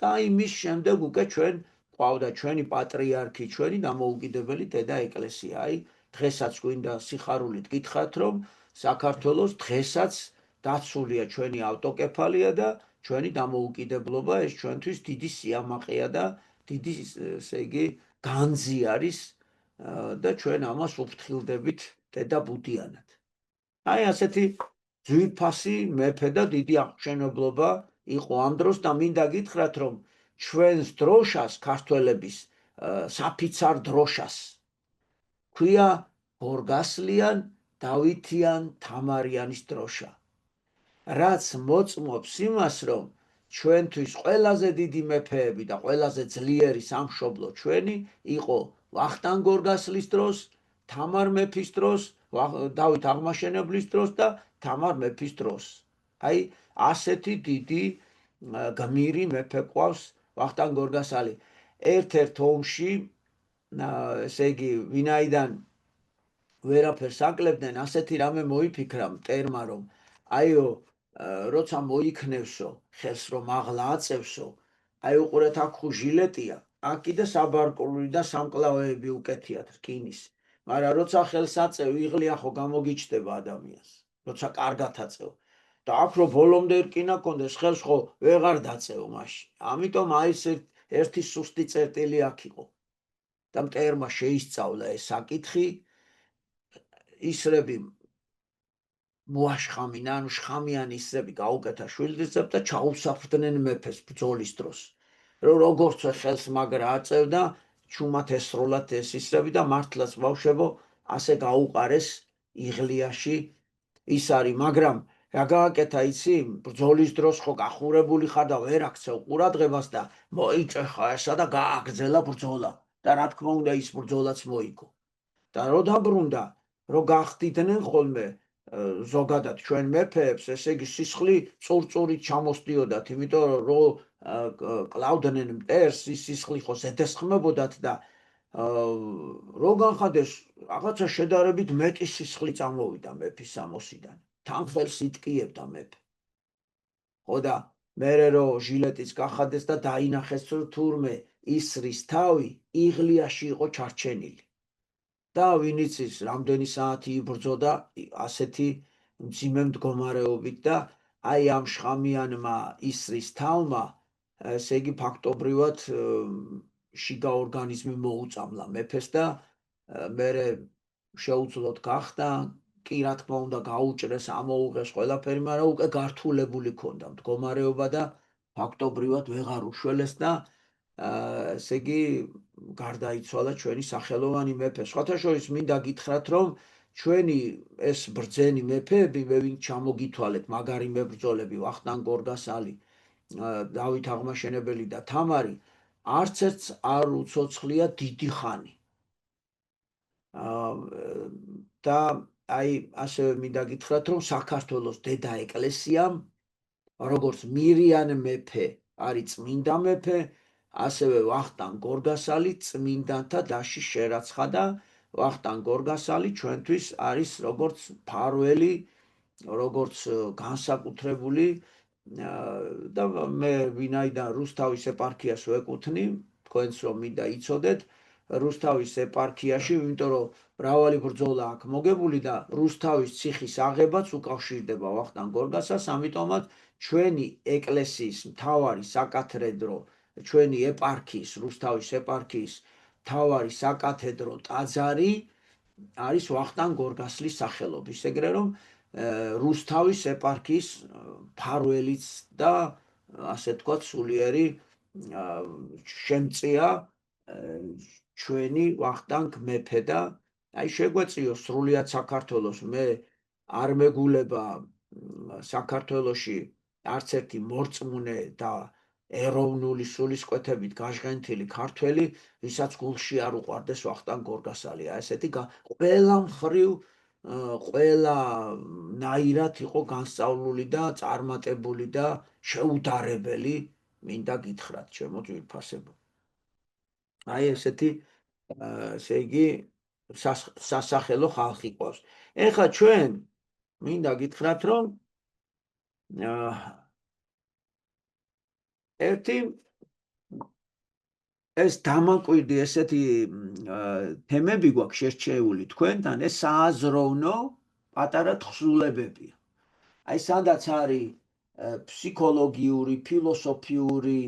და იმის შემდეგ უკვე ჩვენ ყავდა ჩვენი პატრიარქი, ჩვენი დამოუკიდებელი დედა ეკლესია. აი, დღესაც გვინდა სიხარულით გითხრათ, რომ საქართველოს დღესაც დაცულია ჩვენი ავტოკეფალია და ჩვენი დამოუკიდებლობა, ეს ჩვენთვის დიდი სიამაყეა და დიდი, ესე იგი, განძი არის და ჩვენ ამას უფრთხილდებით დედა ბუდიანად. აი, ასეთი ძვირფასი მეფე და დიდი აღმშენებლობა იყო ამ დროს და მინდა გითხრათ, რომ ჩვენს დროშას, ქართველების საფიცარ დროშას ქვია გორგასლიან, დავითიან, თამარიანის დროშა. რაც მოწმობს იმას, რომ ჩვენთვის ყველაზე დიდი მეფეები და ყველაზე ძლიერი სამშობლო ჩვენი იყო ვახტანგ გორგასლის დროს, თამარ მეფის დროს, დავით აღმაშენებლის დროს და თამარ მეფის დროს. აი, ასეთი დიდი გმირი მეფე ყავს ვახტანგ გორგასალი. ერთ-ერთ ომში, ესე იგი, ვინაიდან ვერაფერს აკლებდნენ, ასეთი რამე მოიფიქრა მტერმა, რომ აიო, როცა მოიქნევსო, ხელს რომ აღლა აწევსო, აი უყურეთ, აქ ჟილეტია, აქ კიდე საბარკული და სამკლავეები უკეთიათ რკინის. მაგრამ როცა ხელს აწევ, იღლია ხო გამოგიჩდება ადამიანს, როცა კარგად აწევ. და აქ რო ბოლომდე რკინა კონდეს, ხელს ხო ვეღარ დაწევ მაშინ. ამიტომ აი ეს ერთი სუსტი წერტილი აქ იყო. და მტერმა შეისწავლა ეს საკითხი, ისრები მოაშხამინა, ანუ შხამიანი ისრები გაუკეთა შვილდისებს და ჩაუსაფრდნენ მეფეს ბრძოლის დროს. რომ როგორც ხელს მაგრა აწევდა, ჩუმად ესროლათ ეს ისრები და მართლაც ბავშვებო, ასე გაუყარეს იღლიაში ის არის, მაგრამ რა გააკეთა იცი, ბრძოლის დროს ხო გახურებული ხარ და ვერ აქცევ ყურადღებას და მოიწეხა ესა და გააგრძელა ბრძოლა და რა თქმა უნდა ის ბრძოლაც მოიგო. და რო დაბრუნდა, რო გახდიდნენ ხოლმე ზოგადად ჩვენ მეფეებს, ესე იგი სისხლი წურწურით ჩამოსდიოდათ, იმიტომ რომ კლავდნენ მტერს, ის სისხლი ხო ზედესხმებოდათ და რო განხადეს, რაღაცა შედარებით მეტი სისხლი წამოვიდა მეფის სამოსიდან. თან ხელს იტკიებდა მეფე. ხო და მერე რო ჟილეტიც გახადეს და დაინახეს, რომ თურმე ისრის თავი იღლიაში იყო ჩარჩენილი. და ვინც ის რამდენი საათი იბრძოდა ასეთი მძიმე მდგომარეობით და აი ამ შხამიანმა ისრის თავმა, ესე იგი ფაქტობრივად შიგა ორგანიზმი მოუწამლა მეფეს და მერე შეუძლოდ გახდა, კი რა თქმა უნდა გაუჭრეს, ამოუღეს ყველაფერი, მაგრამ უკვე გართულებული ქონდა მდგომარეობა და ფაქტობრივად ვეღარ უშველეს და ესე იგი გარდაიცვალა ჩვენი სახელოვანი მეფე. სხვათა შორის მინდა გითხრათ, რომ ჩვენი ეს ბრძენი მეფეები, მე ვინ ჩამოგითვალეთ, მაგარი მებრძოლები, ვახტანგ გორგასალი, დავით აღმაშენებელი და თამარი, არც ერთს არ უცოცხლია დიდი ხანი. და აი ასევე მინდა გითხრათ, რომ საქართველოს დედა ეკლესიამ, როგორც მირიან მეფე არის წმინდა მეფე, ასევე ვახტანგ გორგასალი წმინდანთა დასში შერაცხა და ვახტანგ გორგასალი ჩვენთვის არის როგორც მფარველი, როგორც განსაკუთრებული და მე ვინაიდან რუსთავის ეპარქიას ვეკუთვნი, თქვენც რომ მინდა იცოდეთ, რუსთავის ეპარქიაში, იმიტომ რომ მრავალი ბრძოლა აქვს მოგებული და რუსთავის ციხის აღებაც უკავშირდება ვახტანგ გორგასალს, ამიტომაც ჩვენი ეკლესიის მთავარი საკათედრო, ჩვენი ეპარქიის, რუსთავის ეპარქიის მთავარი საკათედრო ტაძარი არის ვახტანგ გორგასლის სახელობის, ეგრე რომ რუსთავის ეპარქიის მფარველიც და ასე თქვათ სულიერი შემწია ჩვენი ვახტანგ მეფე და აი შეგვეციო სრულიად საქართველოს მე არ მეგულება საქართველოში არც ერთი მორწმუნე და ეროვნული სულისკვეთებით გაჟღენთილი ქართველი, ვისაც გულში არ უყვარდეს ვახტანგ გორგასალია. ესეთი ყველა მხრივ ყველა ნაირად იყო განსწავლული და წარმატებული და შეუდარებელი, მინდა გითხრათ, ჩემო ძვირფასებო. აი ესეთი ესე იგი სასახელო ხალხი ყავს. ეხლა ჩვენ მინდა გითხრათ, რომ ერთი ეს დამაკვირდი ესეთი თემები გვაქვს შერჩეული თქვენთან, ეს სააზროვნო პატარა თხზულებებია. აი სადაც არის ფსიქოლოგიური, ფილოსოფიური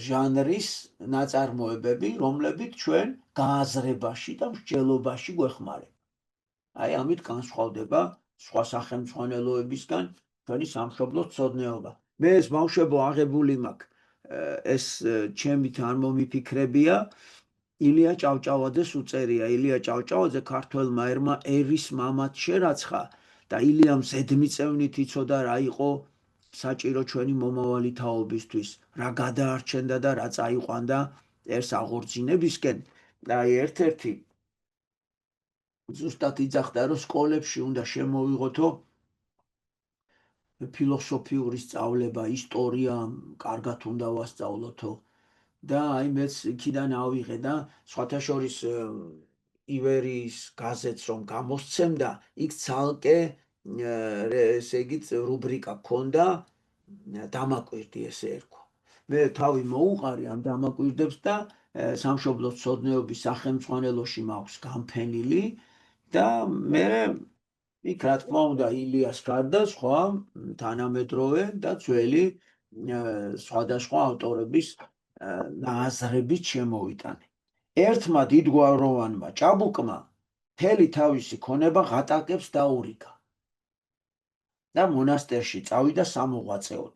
ჟანრის ნაწარმოებები, რომლებიც ჩვენ გააზრებაში და მსჯელობაში გვეხმარება. აი ამით განსხვავდება სხვა სახელმძღვანელოებისგან ჩვენი სამშობლოს ცოდნეობა. მე ეს ბავშვებო აღებული მაქვს, ეს ჩემით არ მომიფიქრებია, ილია ჭავჭავაძეს უწერია. ილია ჭავჭავაძე ქართველმა ერმა ერის მამად შერაცხა და ილიამ ზედმიწევნით იცოდა რა იყო საჭირო ჩვენი მომავალი თაობისთვის, რა გადაარჩენდა და რა წაიყვანდა ერს აღორძინებისკენ. და აი ერთ-ერთი ზუსტად იძახდა, რომ სკოლებში უნდა შემოვიღოთო ფილოსოფიური სწავლება, ისტორია კარგად უნდა ვასწავლოთო. და აი მეც იქიდან ავიღე და სხვათა შორის ივერიის გაზეთს რომ გამოსცემდა, იქ ცალკე ესე იგი რუბრიკა ქონდა დამაკვირდი ესე ერქვა. მე თავი მოუყარი ამ დამაკვირდებს და სამშობლოს ცოდნეობის სახელმძღვანელოში მაქვს გამფენილი და მე იქ რა თქმა უნდა ილიას გარდა სხვა თანამედროვე და ძველი სხვადასხვა ავტორების აზრებით შემოვიტანე. ერთმა დიდგვაროვანმა ჭაბუკმა მთელი თავისი ქონება ღატაკებს დაურიგა და მონასტერში წავიდა სამოღვაწეოდ.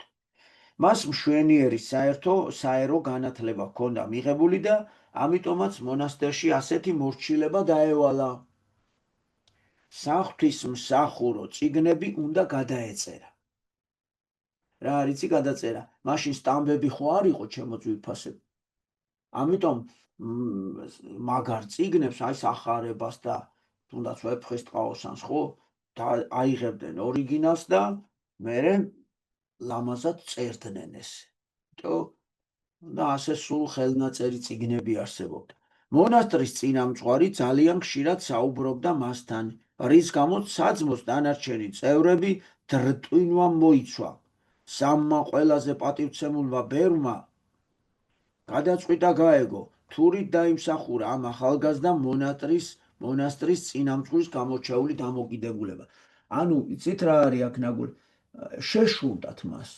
მას მშვენიერი საერო განათლება ჰქონდა მიღებული და ამიტომაც მონასტერში ასეთი მორჩილება დაევალა. საღვთისმსახურო წიგნები უნდა გადაეწერა. რა არიცი გადაწერა? მაშინ სტამბები ხო არ იყო ჩემო ძვირფასებო. ამიტომ მაგარ წიგნებს აი სახარებას და თუნდაც ვეფხისტყაოსანს ხო აიღებდნენ ორიგინალს და მერე ლამაზად წერდნენ ესე. და ასე სულ ხელნაწერი წიგნები არსებობდა. მონასტრის წინამძღვარი ძალიან ხშირად საუბრობდა მასთან, რის გამოც საძმოს დანარჩენი წევრები დრტვინვამ მოიცვა. სამმა ყველაზე პატივცემულმა ბერმა გადაწყვიტა გაეგო, თურით დაიმსახურა ამ ახალგაზრდა მონასტრის წინამძღვრის გამორჩეული დამოკიდებულება. ანუ იცით რა არის აქ ნაგული? შეშურდათ მას.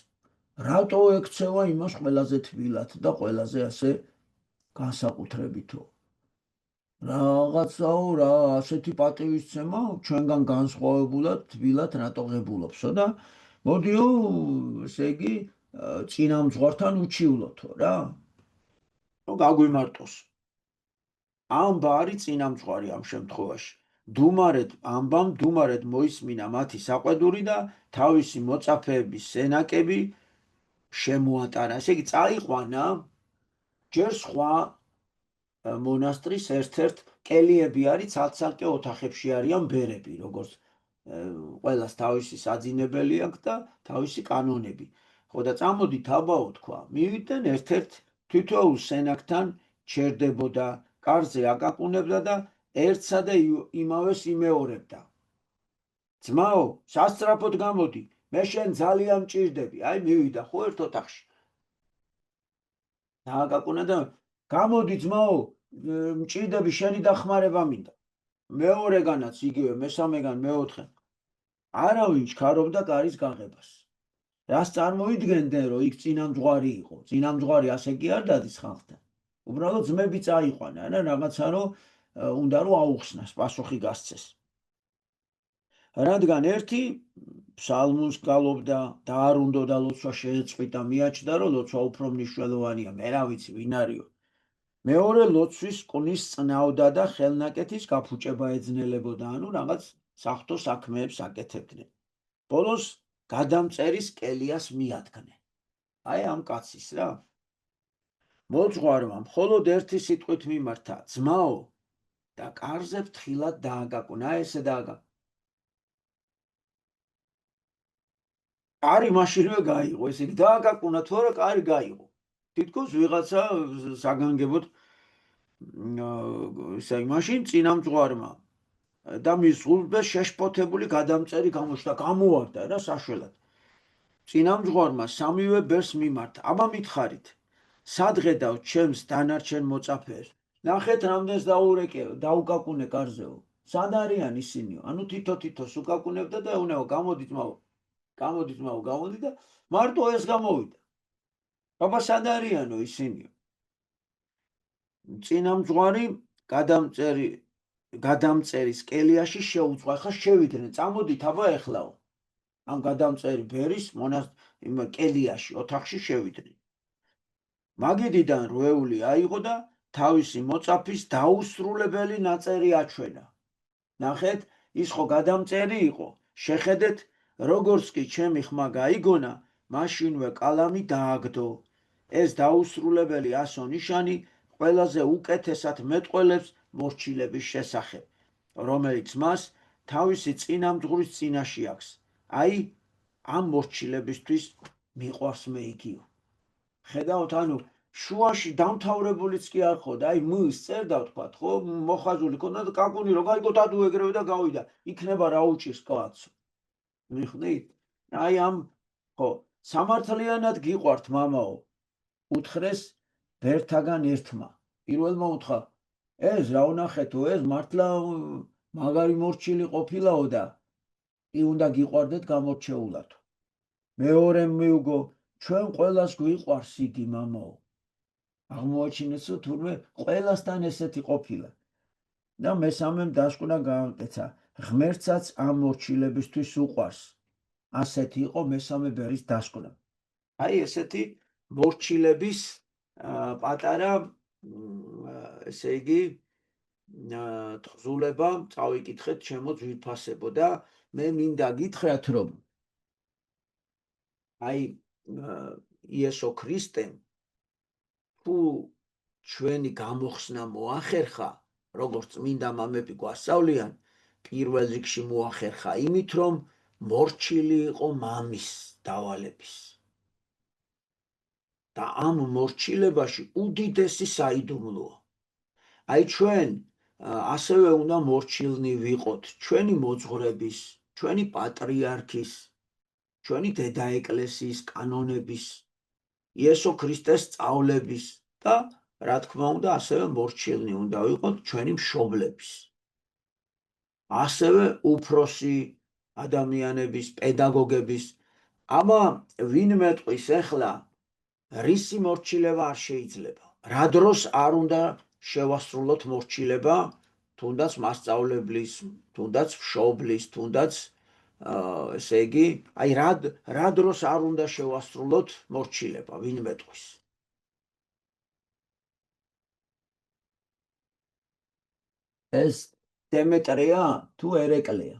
რატო ექცევა იმას ყველაზე თბილად და ყველაზე ასე განსაკუთრებითო? რაღაცაო რა ასეთი პატივისცემა ჩვენგან განსხვავებულად თბილად რატო ღებულობსო და მოდიო ესე იგი წინამძღვართან უჩივლოთო რა. რომ გაგვიმარტოს. ამბა არის წინამძღვარი ამ შემთხვევაში. ამბამ დუმარედ მოისმინა მათი საყვედური და თავისი მოწაფეების სენაკები შემოატარა. ესე იგი წაიყვანა ჯერ სხვა მონასტრის ერთ-ერთ კელიები არის, ცალ-ცალკე ოთახებში არიან ბერები, როგორც ყველას თავისი საძინებელი აქვს და თავისი კანონები. ხო და წამოდით აბაო თქვა, მივიდნენ ერთ-ერთ თითოეულ სენაკთან ჩერდებოდა, კარზე აკაკუნებდა და ერთსა და იმავეს იმეორებდა. ძმაო, სასწრაფოდ გამოდი, მე შენ ძალიან მჭირდები. აი მივიდა ხო ერთ ოთახში. დააკაკუნა და გამოდი ძმაო, მჭირდები შენი დახმარება მინდა. მეორეგანაც იგივე, მესამეგან, მეოთხე. არავინ ჩქარობდა კარის გაღებას. რას წარმოიდგენდნენ, რომ იქ წინამძღვარი იყო? წინამძღვარი ასე კი არ დადის ხალხთან. უბრალოდ ძმები წაიყვანა და რაღაცა რომ უნდა რომ აუხსნას, პასუხი გასცეს. რადგან ერთი ფსალმუნს გალობდა და არ უნდოდა ლოცვა შეეწყვიტა, მიაჩნდა, რომ ლოცვა უფრო მნიშვნელოვანია, მე რა ვიცი, ვინ არისო. მეორე ლოცვის კუნის წნავდა და ხელნაკეთის გაფუჭება ეძნელებოდა, ანუ რაღაც საღვთო საქმეებს აკეთებდნენ. ბოლოს გადამწერის კელიას მიადგნენ. აი ამ კაცის რა. მოძღვარმა მხოლოდ ერთი სიტყვით მიმართა, ძმაო, და კარზე ფრთხილად დააგაკუნა, ესე დააგაკუნა. კარი მაშინვე გაიღო, ესე იგი დააგაკუნა თუ არა, კარი გაიღო. თითქოს ვიღაცა საგანგებოდ ესე იგი მაშინ წინამძღვარმა და მის ღულბეს შეშფოთებული გადამწერი გამოჩნდა, გამოარდა რა საშველად. წინამძღვარმა სამივე ბერს მიმართა, აბა მითხარით, სადღედავ ჩემს დანარჩენ მოწაფეებს. ნახეთ, რამდენს დაუკაკუნე კარზეო. სად არიან ისინიო? ანუ თითო-თითოს უკაკუნებდა და ეუბნება, გამოდი ძმაო, გამოდი და მარტო ეს გამოვიდა. აბა სად არიანო ისინიო? წინამძღვარი გადამწერის კელიაში შეუძღვა, ახლა შევიდნენ, წამოდით აბა ეხლაო. ამ გადამწერი ბერის კელიაში, ოთახში შევიდნენ. მაგიდიდან რვეული აიღო და თავისი მოწაფის დაუსრულებელი ნაწერი აჩვენა. ნახეთ, ის ხო გადამწერი იყო, შეხედეთ, როგორც კი ჩემი ხმა გაიგონა, მაშინვე კალამი დააგდო. ეს დაუსრულებელი ასო ნიშანი ყველაზე უკეთესად მეტყველებს მორჩილების შესახებ, რომელიც მას თავისი წინამძღვრის წინაშე აქვს. აი, ამ მორჩილებისთვის მიყვარს მე იგივ. ხედავთ, ანუ შუაში დამთავრებულიც კი არ ხოდა, აი მის წერდა ვთქვათ, ხო, მოხაზული ქონდა და კაკუნი რო გაიგო დადო ეგრევე და გავიდა. იქნება რა უჭირს კაცო. მიხდით? აი ამ ხო, სამართლიანად გიყვართ მამაო. უთხრეს ბერთაგან ერთმა. პირველმა უთხრა, ეს რა ვნახეთო, ეს მართლა მაგარი მორჩილი ყოფილაო და კი უნდა გიყვარდეთ გამორჩეულად. მეორემ მიუგო, ჩვენ ყველას გვიყვარს იგი მამაო. აღმოაჩინეს, რომ თურმე ყველასთან ესეთი ყოფილა. და მესამემ დასკვნა გაამტეცა, ღმერთსაც ამ მორჩილებისთვის უყვარს. ასეთი იყო მესამე ბერის დასკვნა. აი ესეთი მორჩილების პატარა ესე იგი თხზულება წავიკითხეთ, ჩემო ძვირფასებო და მე მინდა გითხრათ, რომ აი იესო ქრისტემ თუ ჩვენი გამოხსნა მოახერხა, როგორც წმინდა მამები გვასწავლიან, პირველ რიგში მოახერხა იმით, რომ მორჩილი იყო მამის დავალების. და ამ მორჩილებაში უდიდესი საიდუმლოა. აი ჩვენ ასევე უნდა მორჩილნი ვიყოთ ჩვენი მოძღვრების, ჩვენი პატრიარქის, ჩვენი დედა ეკლესიის კანონების, იესო ქრისტეს სწავლების და რა თქმა უნდა ასევე მორჩილნი უნდა ვიყოთ ჩვენი მშობლების. ასევე უფროსი ადამიანების, პედაგოგების. აბა ვინ მეტყვის ახლა რისი მორჩილება არ შეიძლება? რა დროს არ უნდა შევასრულოთ მორჩილება, თუნდაც მასწავლებლის, თუნდაც მშობლის, თუნდაც ესე იგი, აი რა დროს არ უნდა შევასრულოთ მორჩილება, ვინ მეტყვის? ეს დემეტრია თუ ერეკლეა?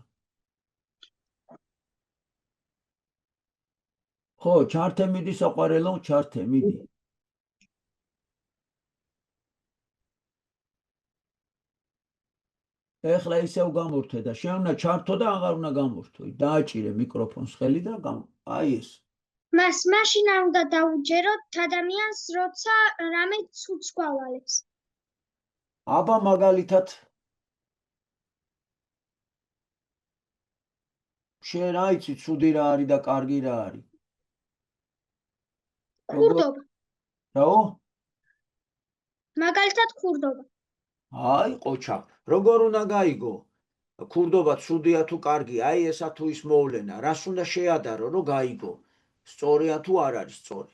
ხო, ჩართე მიდი საყვარელო, ჩართე მიდი. ეხლა ისევ გამორთე და შენ უნდა ჩართო და აღარ უნდა გამორთო. დააჭირე მიკროფონს ხელი და აი ეს. მას მაშინ არ უნდა დაუჯეროთ ადამიანს, როცა რამე ცუდს გვავალებს. აბა მაგალითად შენ რა იცი, ცუდი რა არის და კარგი რა არის? ქურდობა. რაო? მაგალითად ქურდობა. აი ყოჩა, როგორ უნდა გაიგო? ქურდობა ცუდია თუ კარგი, აი ესა თუ ის მოვლენა, რას უნდა შეადარო, რომ გაიგო? სწორია თუ არ არის სწორი?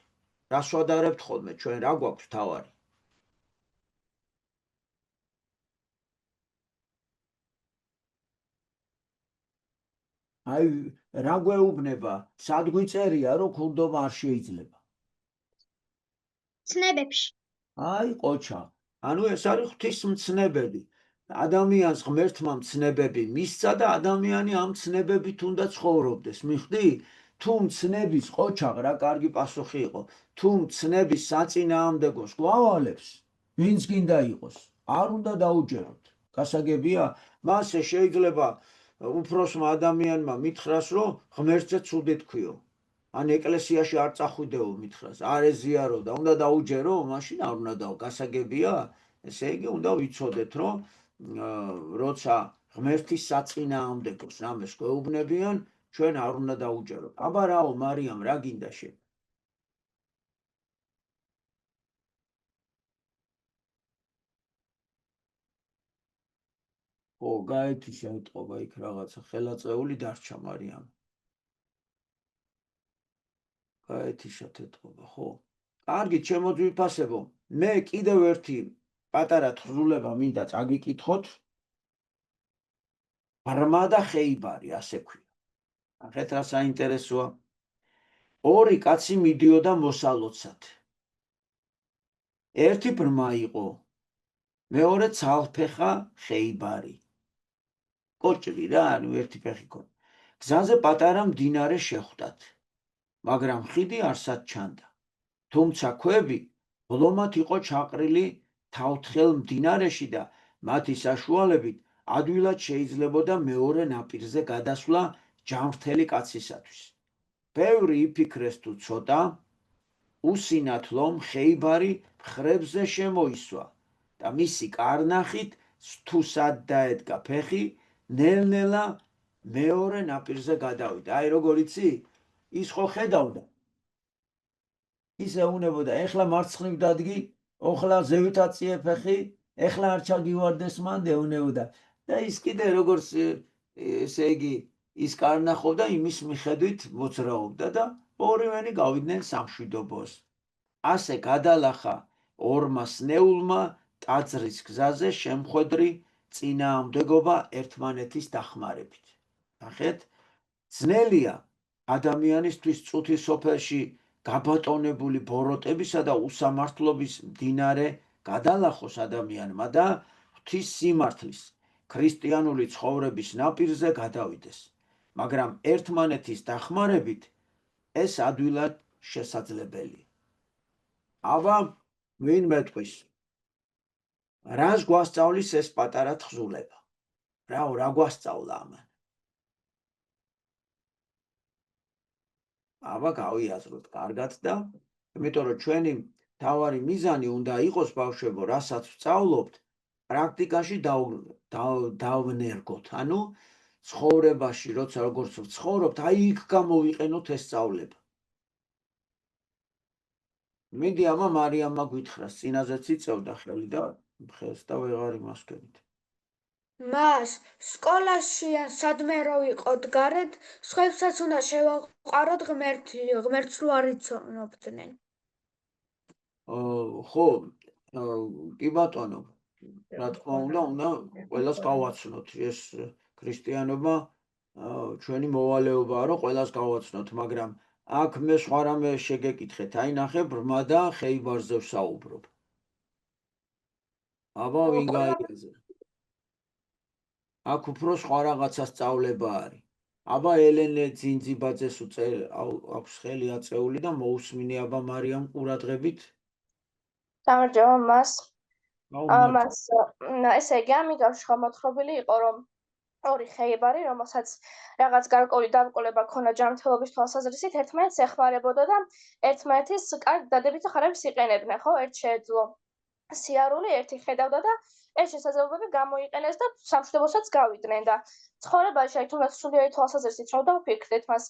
რას ვადარებთ ხოლმე ჩვენ, რა გვაქვს თავარი? აი რა გვეუბნება, სად გვიწერია, რომ ქურდობა არ შეიძლება. ცნებებში. აი ყოჩა, ანუ ეს არის ღვთისმცნებელი. ადამიანს ღმერთმა მცნებები მისცა და ადამიანი ამ ცნებებით უნდა ცხოვრობდეს. მიხვდი? თუ მცნების ყოჩა, რა კარგი პასუხი იყო. თუ მცნების საწინააღმდეგოს გვავალებს, ვინც გინდა იყოს, არ უნდა დაუჯეროთ. გასაგებია, მასე შეიძლება უფროსმა ადამიანმა მითხრას, რომ ღმერთზე ცუდი თქვიო. ან ეკლესიაში არ წახვიდეო მითხრას, არ ეზიარო და უნდა დაუჯერო, მაშინ არ უნდა დაო. გასაგებია, ესე იგი უნდა ვიცოდეთ, რომ როცა ღმერთის საწინააღმდეგოს რამეს გვეუბნებიან, ჩვენ არ უნდა დაუჯეროთ. აბა რაო, მარიამ, რა გინდა შენ? ო, გაეთი შეიტყობა იქ რაღაცა, ხელაწეული დარჩა მარიამ. გაეთიშათ ეთყობა, ხო? კარგი, ჩემო ძვირფასებო, მე კიდევ ერთი პატარა თხზულება მინდა წაგიკითხოთ. ბრმა და ხეიბარი, ასე ქვია. ნახეთ რა საინტერესოა. ორი კაცი მიდიოდა მოსალოცად. ერთი ბრმა იყო, მეორე ცალფეხა ხეიბარი. კოჭრი რა, ანუ ერთი ფეხი ქონდა. გზაზე პატარა მდინარე შეხვდათ, მაგრამ ხიდი არსად ჩანდა. თუმცა ქვები ბლომად იყო ჩაყრილი თავთხელ მდინარეში და მათი საშუალებით ადვილად შეიძლებოდა მეორე ნაპირზე გადასვლა ჯანმრთელი კაცისათვის. ბევრი იფიქრეს თუ ცოტა, უსინათლომ ხეიბარი მხრებზე შემოისვა და მისი კარნახით თუ სად დაედგა ფეხი, ნელ-ნელა მეორე ნაპირზე გადავიდა. აი როგორ იცი? ის ხო ხედავდა. ისე უნებოდა, ეხლა მარცხნივ დადგი, ოხლა ზევით აწიე ფეხი, ეხლა არ ჩაგივარდეს მანდე უნებოდა. და ის კიდე როგორც ესე იგი ის კარნახობდა, იმის მიხედვით მოძრაობდა და ორივენი გავიდნენ სამშვიდობოს. ასე გადალახა ორმა სნეულმა ტაძრის გზაზე შემხვედრი წინააღმდეგობა ერთმანეთის დახმარებით. ნახეთ, ძნელია ადამიანისთვის წუთის სოფელში გაბატონებული ბოროტებისა და უსამართლობის მდინარე გადალახოს ადამიანმა და ღვთის სიმართლის ქრისტიანული ცხოვრების ნაპირზე გადავიდეს. მაგრამ ერთმანეთის დახმარებით ეს ადვილად შესაძლებელია. აბა, ვინ მეტყვის? რას გვასწავლის ეს პატარა თხზულება? რა გვასწავლა ამან? აბა გავიაზროთ კარგად და იმიტომ რომ ჩვენი თავარი მიზანი უნდა იყოს ბავშვებო, რასაც ვსწავლობთ, პრაქტიკაში დავნერგოთ. ანუ ცხოვრებაში, როცა როგორც ვცხოვრობთ, აი იქ გამოვიყენოთ ეს სწავლება. მიდი ამა მარიამმა გითხრას, წინაზეც იწევდა ხელი და ხელს და ვეღარ იმასკენით. მას სკოლაში ან სადმე რო ვიყოთ გარეთ, სხვებსაც უნდა შევაყაროთ ღმერთს რო არ იცნობდნენ. ხო, კი ბატონო, რა თქმა უნდა ყველას გავაცნოთ. ეს ქრისტიანობა ჩვენი მოვალეობაა, რომ ყველას გავაცნოთ, მაგრამ აქ მე სხვა რამე შეგეკითხეთ. აი ნახე, ბრმა და ხეიბარზე ვსაუბრობ. აბა ვინ გაიგეზე? აქ უფრო სხვა რაღაცა სწავლება არის. აბა ელენე ძინძიბაძეს აქვს ხელი აწეული და მოусმინე აბა მარიამ ყურადღებით. გამარჯობა მას. ესე იგი ამიგავში გამოთხრობილი იყო, რომ ორი ხეიბარი, რომელსაც რაღაც გარკვეული დაბრკოლება ქონა ჯანმრთელობის თვალსაზრისით, ერთმანეთს ეხმარებოდა და ერთმანეთის კარგ დადებითი ხარებს იყენებდნენ, ხო? ერთ შეეძლო სიარული, ერთი ხედავდა და ეს შესაძლებლობები გამოიყენეს და სამშვიდობოსაც გავიდნენ და ცხოვრებაში თუნდაც სულიერი თვალსაზრისით რომ დავფიქრდეთ მას,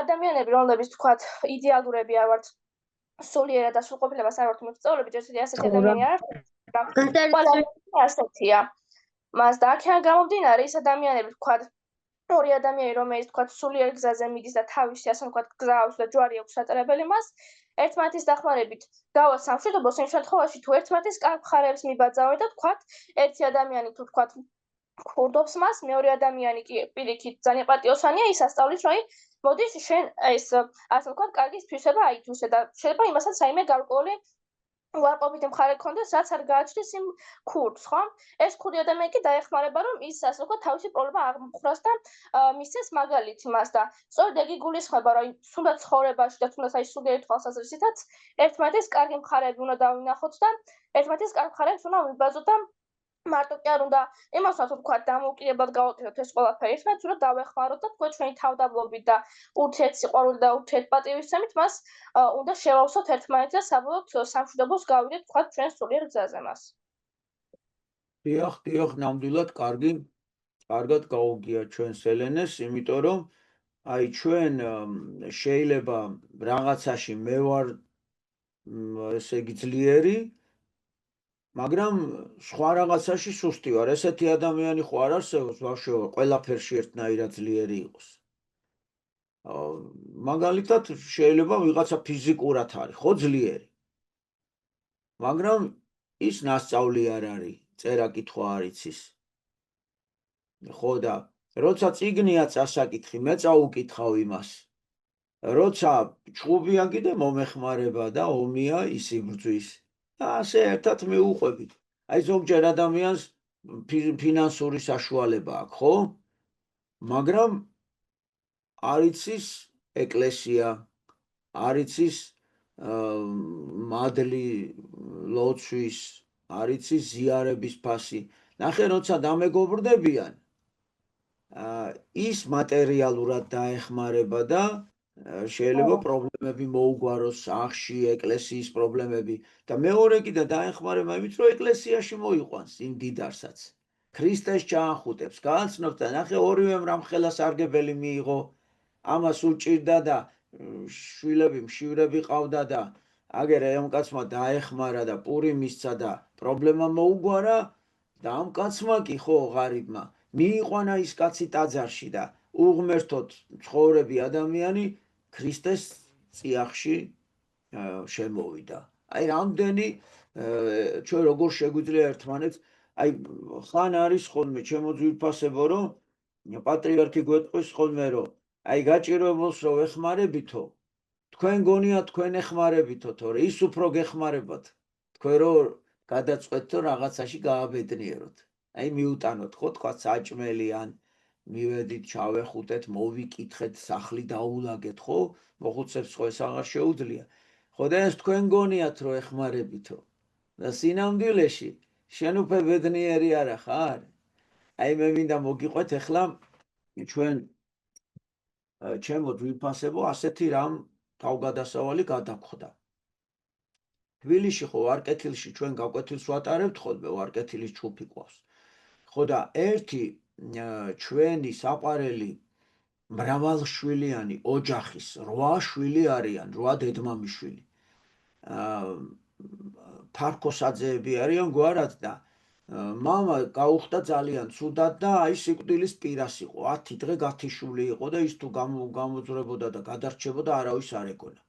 ადამიანები, რომლებიც თქვათ იდეალურები არ ვართ, სულიერად და სრულყოფილებას არ ვართ მიღწეულები, ჯერ ასეთი ადამიანი არ ასეთია. მას და აქედან გამომდინარე ის ადამიანები თქვათ ორი ადამიანი რომელიც თქვათ სულიერ გზაზე მიდის და თავისი ასე თქვათ გზა აქვს და ჯვარი აქვს საჭირებელი მას ერთმანეთის დახმარებით გავა სამშვიდობოს იმ შემთხვევაში თუ ერთმანეთის კარგ მხარეებს მიბაძავენ და თქვათ ერთი ადამიანი თუ თქვათ ქურდობს მას, მეორე ადამიანი კი პირიქით ძალიან პატიოსანია, ის ასწავლის, რომ მოდის შენ ეს ასე ვთქვათ, კარგი თვისება აითვისე და შეიძლება იმასაც რაიმე გარკვეული უარყოფითი მხარე გქონდეს, რაც არ გააჩნდეს იმ ქურდს, ხო? ეს ქურდი ადამიანი კი დაეხმარება, რომ ის ასე ვთქვათ, თავისი პრობლემა აღმოხვრას და მისცეს მაგალითი მას და სწორედ ეგ იგულისხმება, რომ თუნდაც ცხოვრებაში და თუნდაც აი სულიერი თვალსაზრისითაც ერთმანეთის კარგი მხარეები უნდა დავინახოთ და ერთმანეთის კარგ მხარეებს უნდა ვიბაზოთ და მარტო კი არ უნდა იმას ვთქვათ, დამოუკიდებლად გავაკეთოთ ეს ყველაფერი, ერთმანეთს უნდა დავეხმაროთ და თქვა ჩვენი თავდაბლობით და ურთიერთსიყვარულით და ურთიერთპატივისცემით მას უნდა შევავსოთ ერთმანეთს და საბოლოოდ სამშვიდობოს გავიდეთ თქვა ჩვენ სულიერ გზაზე მას. დიახ, ნამდვილად კარგად გაუგია ჩვენს ელენეს, იმიტომ რომ აი ჩვენ შეიძლება რაღაცაში მე ვარ ესე იგი ძლიერი, მაგრამ სხვა რაღაცაში სუსტი ვარ. ესეთი ადამიანი ხო არ არსებობს, ბავშვო, ყველაფერში ერთნაირად ძლიერი იყოს. მაგალითად შეიძლება ვიღაცა ფიზიკურად არის, ხო ძლიერი. მაგრამ ის ნასწავლი არ არის, წერა-კითხვა არ იცის. ხო და როცა წიგნია წასაკითხი, მე წაუკითხავ იმას. როცა ჭუბია კიდე მომეხმარება და ომია ის იბრძვის. და ასე ერთად მიუყვებით. აი ზოგჯერ ადამიანს ფინანსური საშუალება აქვს, ხო? მაგრამ არ იცის ეკლესია, არ იცის მადლი ლოცვის, არ იცის ზიარების ფასი. ნახე, როცა დამეგობრდებიან, ის მატერიალურად დაეხმარება და შეიძლება პრობლემები მოუგვაროს სახში, ეკლესიის პრობლემები და მეორე კიდე დაეხმარება იმით, რომ ეკლესიაში მოიყვანს იმ დიდარსაც. ქრისტეს ჩაახუტებს, გააცნობს და ნახე, ორივემ რამხელა სარგებელი მიიღო, ამას უჭირდა და შვილები, მშივრები ყავდა და აგერე ამ კაცმა დაეხმარა და პური მისცა და პრობლემა მოუგვარა და ამ კაცმა კი ხო ღარიბმა მიიყვანა ის კაცი ტაძარში და უღმერთოდ ცხოვრები ადამიანი ქრისტეს წიაღში შემოვიდა. აი რამდენი ჩვენ როგორ შეგვიძლია ერთმანეთს, აი ხან არის ხოლმე ჩემო ძვირფასებო, რომ პატრიარქი გვეტყვის ხოლმე, რომ აი გაჭირვებულს რო ეხმარებითო, თქვენ გონია თქვენ ეხმარებითო, თორე ის უფრო გეხმარებათ. თქვენ რო გადაწყვეტთო რაღაცაში გააბედნიეროთ. აი მიუტანოთ ხო თქვა საჭმელი ან მივედით ჩავეხუტეთ, მოვიკითხეთ, სახლი დაულაგეთ, ხო? მოხუცებს ხო ეს აღარ შეუძლია. ხო და ეს თქვენ გონიათ რომ ეხმარებითო. და სინამდვილეში შენ უკვე ბედნიერი არა ხარ? აი მე მინდა მოგიყვეთ ახლა ჩვენ ჩემო ძვირფასებო ასეთი რამ თავგადასავალი გადაგხვდა. თბილისში ხო ვარკეთილში ჩვენ გაკვეთილს ვატარებთ ხოლმე, ვარკეთილის ჩუფი ყავს. ხო და ერთი ჩვენი საყვარელი მრავალშვილიანი ოჯახის 8 შვილი არიან, 8 დედმამიშვილი. ფარქოსაძეები არიან გვარად და მამა გაუხდა ძალიან ცუდად და აი სიკვდილის პირას იყო. 10 დღე გათიშული იყო და ის თუ გამოძვრებოდა და გადარჩებოდა არავის არ ეგონა.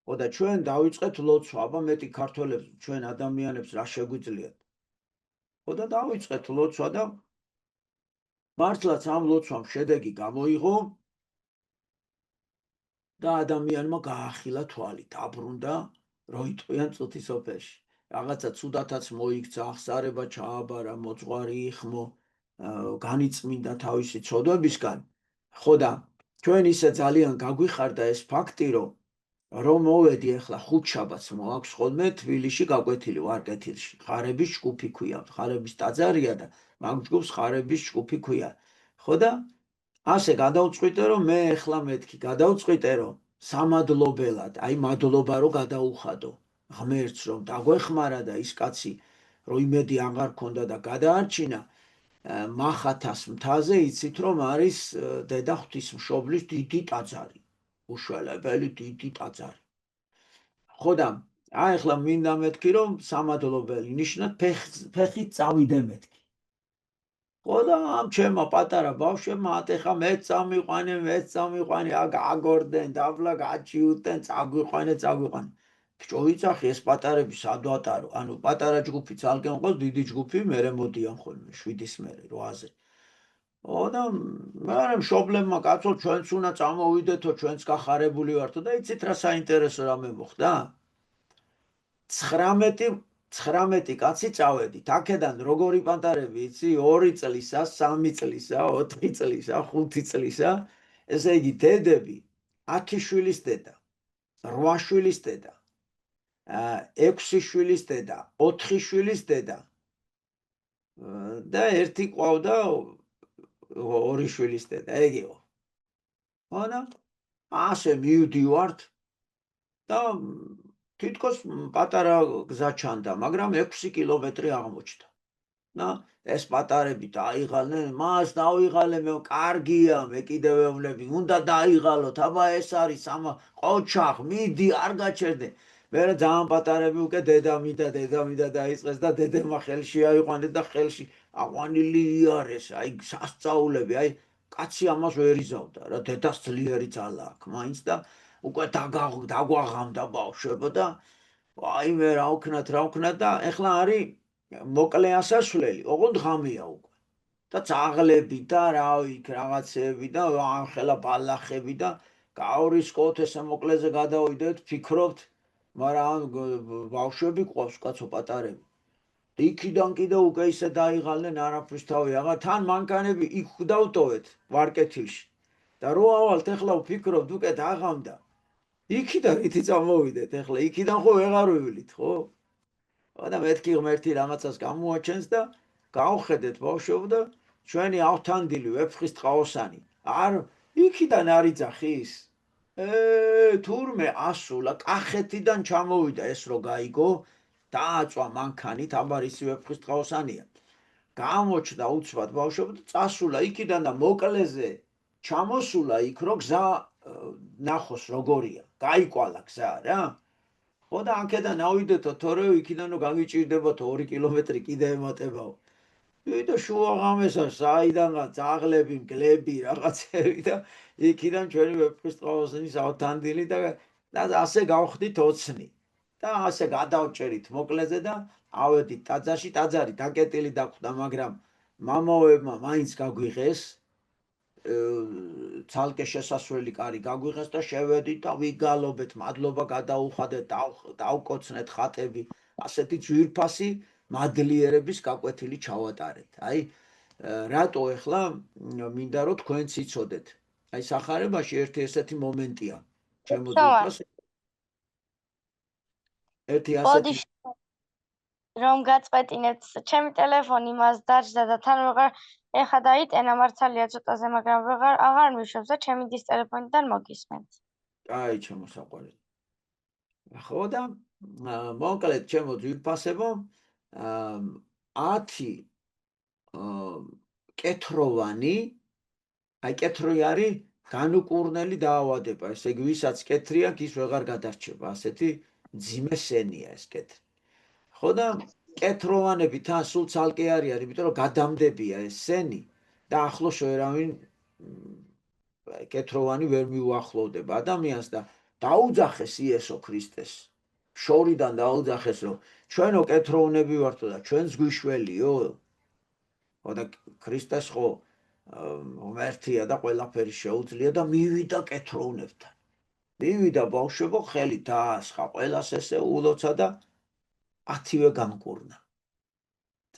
ხო და ჩვენ დავიწყეთ ლოცვა, აბა მეტი ქართველებს, ჩვენ ადამიანებს რა შეგვიძლიათ. ხო და დავიწყეთ ლოცვა და მართლაც ამ ლოცვამ შედეგი გამოიღო და ადამიანმა გაახილა თვალი, დაბრუნდა, რო იტყვიან წუთის ოფერში. რაღაცა ცუდათაც მოიქცა, აღსარება ჩააბარა, მოძღვარი იხმო, განიწმინდა თავისი ცოდვებისგან. ხო და ჩვენ ისე ძალიან გაგვიხარდა ეს ფაქტი, რომ მოვედი ახლა ხუთშაბათს მოაქვს ხოლმე თბილისში გაკვეთილი ვარკეთილში. ხარების ჯგუფი ქვია, ხარების ტაძარია და მაგ ჯგუფს ხარების ჯგუფი ქვია. ხო და ასე გადავწყვიტე, რომ მე ახლა მეთქი, გადავწყვიტე, რომ სამადლობელად, აი მადლობა რო გადაუხადო ღმერთს, რომ დაგვეხმარა და ის კაცი რო იმედი აღარ ქონდა და გადაარჩინა მახათას მთაზე, იცით რომ არის დედა ღვთისმშობლის დიდი ტაძარი, უშველებელი დიდი ტაძარი. ხო და აი ახლა მინდა მეთქი, რომ სამადლობელი ნიშნად ფეხით წავიდე მეთქი. ხო და ამ ჩემო პატარა ბავშვებმა ატეხა მეც წამიყვანე, აგორდნენ, დაბლა გაჩიუტენ, წაგვიყვანე. ბჭო ვიწახი ეს პატარები სად ვატარო? ანუ პატარა ჯგუფი ძალკენ ყავს, დიდი ჯგუფი მერე მოდიან ხოლმე 7-ის მერე 8-ზე. და მე მშობლებმა კაცო ჩვენც უნდა წამოვიდეთო, ჩვენც გახარებული ვართო და იცით რა საინტერესო რამე მოხდა? 19 კაცი წავედით. აქედან როგორი პატარები იცი? 2 წლისა, 3 წლისა, 4 წლისა, 5 წლისა, ესე იგი დედები 10 შვილის დედა, 8 შვილის დედა, 6 შვილის დედა, 4 შვილის დედა და ერთი ყავდა 2 შვილის დედა, ეგ იყო. და ასე მივდივართ და თითქოს პატარა გზა ჩანდა, მაგრამ 6 კილომეტრი აღმოჩნდა. და ეს პატარები დაიღალნენ, მას დავიღალე მე, კარგია, მე კიდევ ეუბნები, უნდა დაიღალოთ, აბა ეს არის ამა ყოჩახ, მიდი, არ გაჩერდე. მე ძალიან პატარები უკვე დედამიდა დაიწყეს და დედებმა ხელში აიყვანეთ და ხელში აყვანილი იარეს, აი სასწაულები, აი კაცი ამას ვერ იზავდა რა, დედას ძლიერი ძალა აქვს მაინც და უკვე დაგვაღამდა ბავშვებო და აი მე რა ვქნათ და ეხლა არის მოკლე ასასვლელი, ოღონდ ღამეა უკვე. და ძაღლები და რა იქ რაღაცები და ხელა ბალახები და გავრისკოთ ესე მოკლეზე გადავიდეთ, ფიქრობთ, მაგრამ ბავშვები ყავს კაცო პატარები. იქიდან კიდე უკვე ისე დაიღალნენ არაფრის თავი, აღა თან მანქანები იქ დავტოვეთ ვარკეთილში. და რო ავალთ ეხლა ვფიქრობთ უკვე დაღამდა. იქიდან რითი წამოვიდეთ ეხლა, იქიდან ხო ვეღარ ვივლით, ხო? და მეთქი ღმერთი რაღაცას გამოაჩენს და გავხედეთ ბავშვებო და ჩვენი ავთანდილი ვეფხის ტყაოსანი. არ იქიდან არ იძახის? თურმე ასულა კახეთიდან ჩამოვიდა ეს რო გაიგო, დააწვა მანქანით, აბარისი ვეფხის ტყაოსანია. გამოჩნდა უცბად ბავშვებო და წასულა იქიდან და მოკლეზე ჩამოსულა იქ რო გზა ნახოს როგორია, გაიკვალა გზა რა. ხო და აქედან ავიდეთო, თორე იქიდან რომ გავიჭირდებათ 2 კილომეტრი კიდე ემატებაო. და შუა ღამესა საიდანღა ძაღლები, მგლები, რაღაცები და იქიდან ჩვენი ვეფხის ტყაოსნის ავთანდილი და ასე გავხდით ოცნი. და ასე გადავჭერით მოკლეზე და ავედით ტაძარში, ტაძარი დაკეტილი დახვდა, მაგრამ მამაოებმა მაინც გაგვიღეს ცალკე შესასვლელი კარი გაგვიღეს და შევედით და ვიგალობეთ, მადლობა გადაუხადეთ, დავკოცნეთ ხატები, ასეთი ძვირფასი მადლიერების გაკვეთილი ჩავატარეთ. აი რატო ეხლა მინდა რომ თქვენც იცოდეთ. აი სახარებაში ერთი ესეთი მომენტია. ჩემო ძვირფასი ერთი ასეთი რომ გაწყვეტინებთ, ჩემი ტელეფონი მას დაჯდა და თან ვეღარ ეხა დაიტენა, მართალია ცოტაზე, მაგრამ აღარ მივშვებს და ჩემი დის ტელეფონიდან მოგისმენთ. აი ჩემო საყვარელი. ხო და მოკლედ ჩემო ძვირფასებო, 10 კეთროვანი, აი კეთრი არის განუკურნელი დაავადება, ესე იგი ვისაც კეთრი აქვს, ის ვეღარ გადარჩება, ასეთი ძიმე სენია ეს კეთრი. ხო და კეთროვანები თან სულ ცალკე არის, იმიტომ რომ გადამდებია ეს სენი და ახლოს ვერავინ კეთროვანი ვერ მიუახლოვდება ადამიანს და დაუძახეს იესო ქრისტეს. შორიდან დაუძახეს, რომ ჩვენო კეთროვნები ვართო და ჩვენს გვიშველიო. ხო და ქრისტეს ხო ღმერთია და ყველაფერი შეუძლია და მივიდა კეთროვნებთან. მივიდა ბავშვებო, ხელი დაასხა ყველას ესე ულოცა და 10-ვე გამკურნა.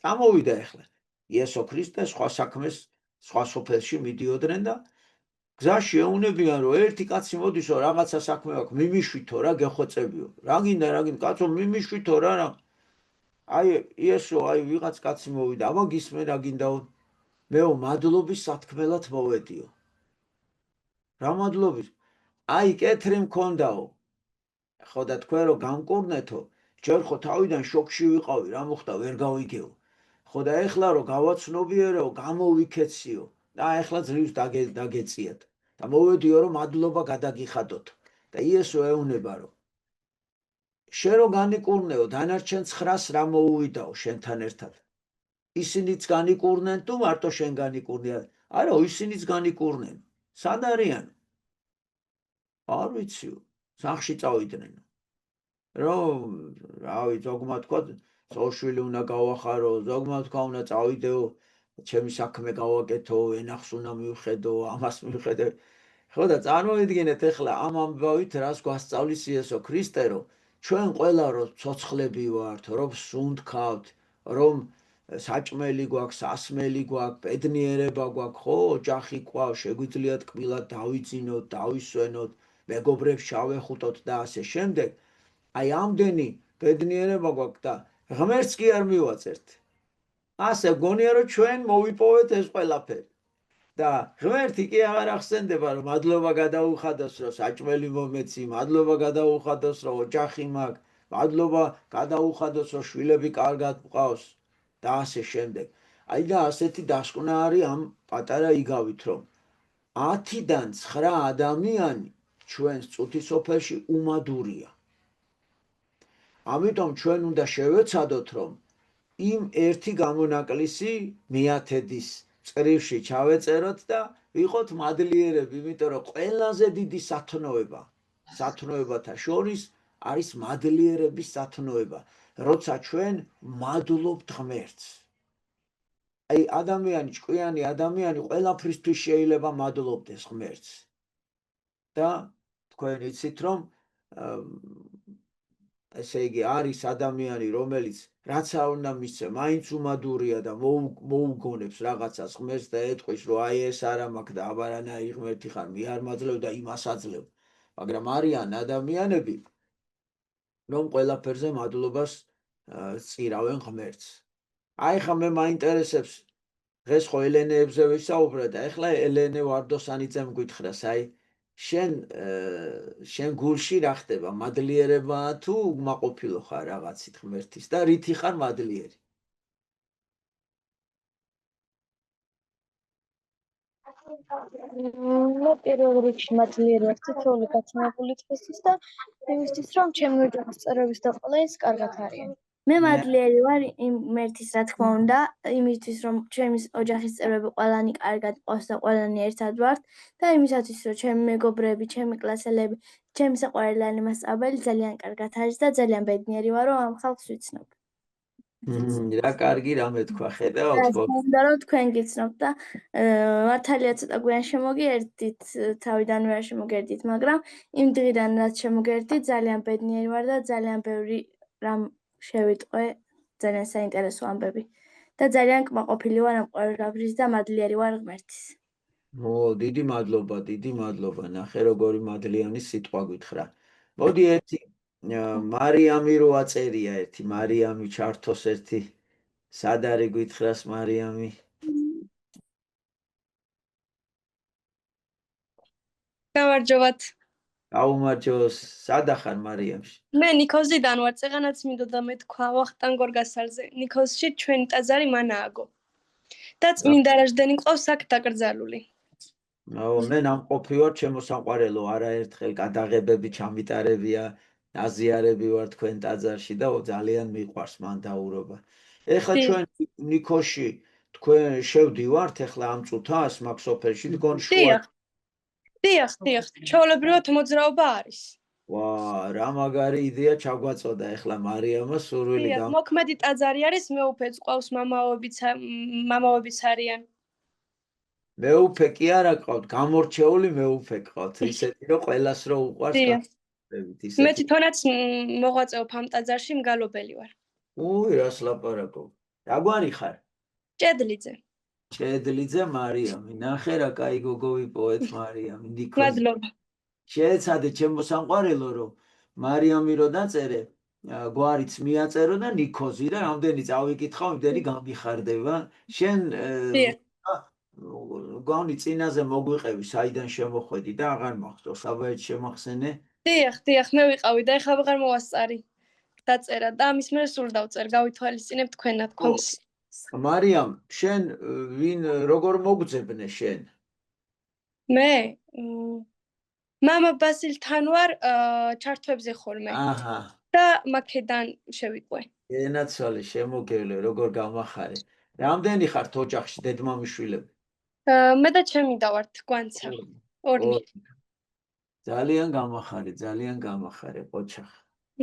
წამოვიდა ეხლა იესო ქრისტე სხვა საქმეს სხვა სოფელში მიდიოდნენ და გზაში ეუნებიან რომ ერთი კაცი მოდისო რაღაცა საქმე აქვს, მიმიშვითო რა გეხოცებიო. რა გინდა კაცო, მიმიშვითო რა. აი იესო, აი ვიღაც კაცი მოვიდა, აბა გისმენ რა გინდაო. მეო მადლობის სათქმელად მოვედიო. რა მადლობის? აი კეთრი მქონდაო. ხო და თქვენ რომ გამკურნეთო, ჯერ ხო თავიდან შოკში ვიყავი, რა მოხდა ვერ გავიგეო. ხო და ეხლა რომ გავაცნობიერეო, გამოვიქეციო და ეხლა ძლივს დაგეწიათ და მოვედიო რომ მადლობა გადაგიხადოთ. და იესო ეუბნება რომ შენ რო განიკურნეო, დანარჩენ 9-ს რა მოუვიდაო შენთან ერთად. ისინიც განიკურნენ თუ მარტო შენ განიკურნია? არა, ისინიც განიკურნენ. სად არიან? არ ვიციო, სახლში წავიდნენ. რომ რავი ზოგმა თქვა სოშვილი უნდა გავახარო, ზოგმა თქვა უნდა წავიდეო, ჩემი საქმე გავაკეთო, ენახს უნდა მივხედო, ამას მივხედე. ხო და წარმოვიდგინეთ ახლა ამ ამბავით რას გვასწავლის იესო ქრისტე, რომ ჩვენ ყველა რომ ცოცხლები ვართ, რომ სუნთქავთ, რომ საჭმელი გვაქვს, სასმელი გვაქვს, ბედნიერება გვაქვს, ხო, ოჯახი გვაქვს, შეგვიძლია ტკბილად დავიძინოთ, დავისვენოთ, მეგობრებს შავეხუტოთ და ასე შემდეგ. აი ამდენი ბედნიერება გვაქვს და ღმერთს კი არ მივაწერთ. ასე გონია რომ ჩვენ მოვიპოვეთ ეს ყველაფერი. და ღმერთი კი აღარ ახსენდება რომ მადლობა გადაუხადოს რომ საჭმელი მომეცი, მადლობა გადაუხადოს რომ ოჯახი მაქვს, მადლობა გადაუხადოს რომ შვილები კარგად მყავს და ასე შემდეგ. აი და ასეთი დასკვნა არის ამ პატარა იგავით რომ 10-დან 9 ადამიანი ჩვენს წუთის სოფელში უმადურია. ამიტომ ჩვენ უნდა შევეცადოთ რომ იმ ერთი გამონაკლისი მეათედის წრივში ჩავეწეროთ და ვიყოთ მადლიერები, იმიტომ რომ ყველაზე დიდი სათნოებათა შორის არის მადლიერების სათნოება, როცა ჩვენ მადლობთ ღმერთს. აი ადამიანი, ჭკვიანი ადამიანი ყველაფრისთვის შეიძლება მადლობდეს ღმერთს. და თქვენ იცით რომ ესე იგი არის ადამიანი რომელიც რაც არ უნდა მისცე, მაინც უმადურია და მოუგონებს რაღაცას ღმერთს და ეტყვის რომ აი ეს არა მაქვს და აბარანაირი ღმერთი ხარ, მე არ მაძლევ და იმას აძლევ. მაგრამ არიან ადამიანები რომ ყველაფერზე მადლობას სწირავენ ღმერთს. აი ხა მე მაინტერესებს დღეს ხო ელენეებზე ვისაუბრე და ეხლა ელენე ვარდოსანიძემ გითხრას, აი შენ გულში რა ხდება, მადლიერება თუ უკმაყოფილო ხარ რაღაცით ღმერთის და რითი ხარ მადლიერი? მე პირველ რიგში მადლიერი ვარ თითოეული გაცნობული დღისთვის და იმისთვის რომ ჩემი ოჯახის წევრების და ყველა ის კარგად არიან. მე მადლიერი ვარ იმ ღმერთის რა თქმა უნდა, იმისთვის რომ ჩემი ოჯახის წევრები ყველანი კარგად ყავს და ყველანი ერთად ვართ და იმისათვის რომ ჩემი მეგობრები, ჩემი კლასელები, ჩემი საყვარელი მასწავლებელი ძალიან კარგად არის და ძალიან ბედნიერი ვარ რომ ამ ხალხს ვიცნობ. რა კარგი რამე თქვა, ხედავთ? უნდა რომ თქვენ გიცნობთ და მართალია ცოტა გვიან შემოგიერთდით, თავიდანვე არ შემოგიერთდით, მაგრამ იმ დღიდან რაც შემოგიერთდით, ძალიან ბედნიერი ვარ და ძალიან ბევრი რამ შევიტყვე, ძალიან საინტერესო ამბები და ძალიან კმაყოფილი ვარ ამ ყველაფრის და მადლიერი ვარ ღმერთის. დიდი მადლობა, ნახე როგორი მადლიანი სიტყვა გითხრა. მოდი ერთი მარიამი რო აწერია, ერთი მარიამი ჩართოს, ერთი სად არის გითხრას მარიამი? გამარჯობათ. გაუმარჯოს, სად ახარ მარიამში? მე ნიქოზიდან ვარ, წეღანაც მინდოდა მეთქვა ვახტანგ გორგასალზე. ნიქოზში ჩვენი ტაძარი მან ააგო. და წმინდა რაჟდენი ყავს აქ დაკრძალული. მე ნამყოფი ვარ, ჩემო საყვარელო, არაერთხელ გადაღებები ჩამიტარებია, აზიარები ვარ თქვენ ტაძარში და ძალიან მიყვარს მან დაურობა. ეხლა ჩვენ ნიქოში თქვენ შევდივართ ეხლა ამ წუთას მაგ სოფელში დგონ შუა. დიახ, ჩვეულებრივად მოძრაობა არის. რა მაგარი იდეა ჩაგვაწოდა ეხლა მარიამა სურვილი დიახ, მოქმედი ტაძარი არის, მეუფეც ყავს, მამაობიც არიან. მეუფე კი არა ყავთ, გამორჩეული მეუფე ყავთ, ისეთი რომ ყველას რო უყვარს. მე თვითონაც მოღვაწეობ ამ ტაძარში, მგალობელი ვარ. რას ლაპარაკობ? რა გვარი ხარ? ჭედლიძე მარიამი, ნახე რა კაი გოგო ვიპოვეთ მარიამი, ნიქოზი. მადლობა. შეეცადე ჩემო სამყარელო რომ მარიამი რო დაწერე, გვარიც მიაწერო და ნიქოზი და რამდენი წავიკითხავ, იმდენი გამიხარდება. შენ გვამი წინაზე მოგვიყევი, საიდან შემოხვედი და აღარ მახსოვს, აბაეთ შემახსენე. დიახ, მე ვიყავი და ეხლა ვეღარ მოვასწარი. დაწერა და ამის მერე სულ დავწერ, გავითვალისწინებ თქვენ ნათქვამს. მარიამ, შენ ვინ როგორ მოგძებნე შენ? მე მამა ბასილთან ვარ ჩართვებზე ხოლმე. და მაქედან შევიყვე. ენაცვალე შემოგევლე, როგორ გამახარე. რამდენი ხართ ოჯახში, დედმამიშვილები? მე და ჩემი დავართ, გვანცა. ორი. ძალიან გამახარე, ოჯახ.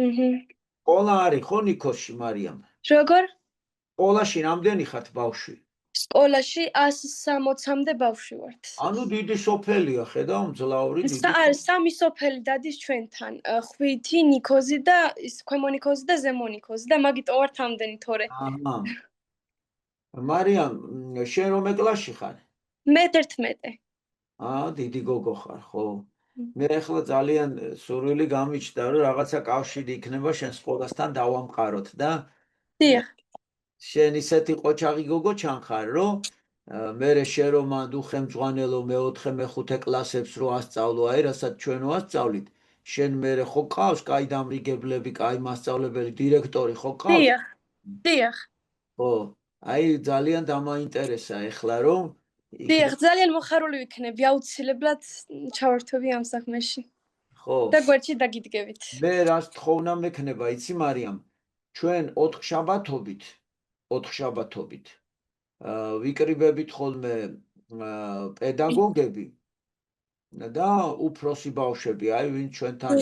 აჰა. სკოლა არის ხო ნიქოზში მარიამ? როგორ? სკოლაში რამდენი ხართ ბავშვი? სკოლაში 160-მდე ბავშვი ვართ. ანუ დიდი სოფელია, ხედავ, მძლავრი დიდი. სამი სოფელი დადის ჩვენთან. ხვიტი, ნიქოზი და ის ქვემო ნიქოზი და ზემო ნიქოზი და მაგიტო ვართ ამდენი თორე. აჰა. მარიამ, შენ რომე კლასში ხარ? მე 11. დიდი გოგო ხარ, ხო? მე ახლა ძალიან სურვილი გამიჩნდა, რომ რაღაცა კავშირი იქნება შენ სკოლასთან დავამყაროთ და დიახ. შენ ისეთი ყოჩაღი გოგო ჩანხარ, რომ მერე შენ რომ მანდ უხემძღვანელო მე-4, მე-5 კლასებს რო ასწავლო, აი რასაც ჩვენ ვასწავლით, შენ მერე ხო ყავს კაი დამრიგებლები, კაი მასწავლებელი, დირექტორი ხო ყავს? დიახ. დიახ. ხო, აი ძალიან დამაინტერესა ეხლა რომ დიახ, ძალიან მოხარული ვიქნები, აუცილებლად ჩავერთვები ამ საქმეში. ხო. და გვერდში დაგიდგებით. მე რას თხოვნა მექნება, იცი მარიამ? ჩვენ 4 შაბათობით ვიკრიბებით ხოლმე პედაგოგები და უფროსი ბავშვები, აი ვინ ჩვენთან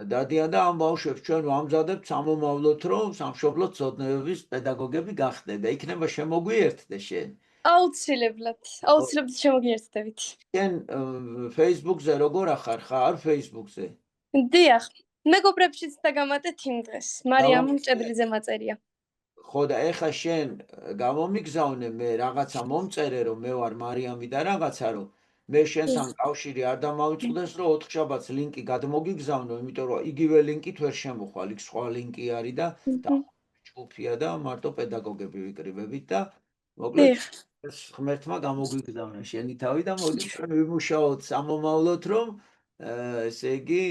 დადიან და ამ ბავშვებს ჩვენ ვამზადებთ სამომავლოდ, რომ სამშობლო ცოდნებების პედაგოგები გახდნენ და იქნება შემოგვიერთდე შენ. აუცილებლად შემოგიერთდებით. შენ Facebook-ზე როგორ ახარ ხარ Facebook-ზე? დიახ, მეგობრებშიც დაგამატეთ იმ დღეს. მარიამ ჭედლიძე მაწერია. ხო და ეხა შენ გამომიგზავნე მე რაღაცა მომწერე რომ მე ვარ მარიამი და რაღაცა რომ მე შენთან კავშირი არ დამავიწყდეს რომ 4 შაბათს ლინკი გადმოგიგზავნო, იმიტომ რომ იგივე ლინკით ვერ შემოხვალ, იქ სხვა ლინკი არის და ჯგუფია და მარტო პედაგოგები ვიკრიბებით და მოკლედ ღმერთმა გამოგვიგზავნა შენი თავი და მოდი ჩვენ ვიმუშაოთ სამომავლოდ რომ ესე იგი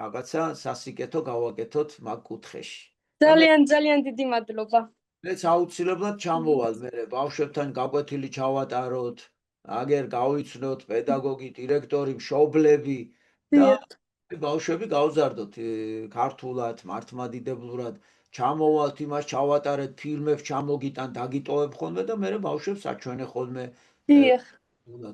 რაღაცა სასიკეთო გავაკეთოთ მაგ კუთხეში. ძალიან დიდი მადლობა. მეც აუცილებლად ჩამოვალ მე ბავშვებთან გაკვეთილი ჩავატაროთ, აგერ გავიცნოთ პედაგოგი, დირექტორი, მშობლები და ბავშვები გავზარდოთ ქართულად, მართლმადიდებლურად, ჩამოვალთ იმას ჩავატარეთ, ფილმებს ჩამოგიტან, დაგიტოვებ ხოლმე და მე ბავშვებს აჩვენე ხოლმე. დიახ.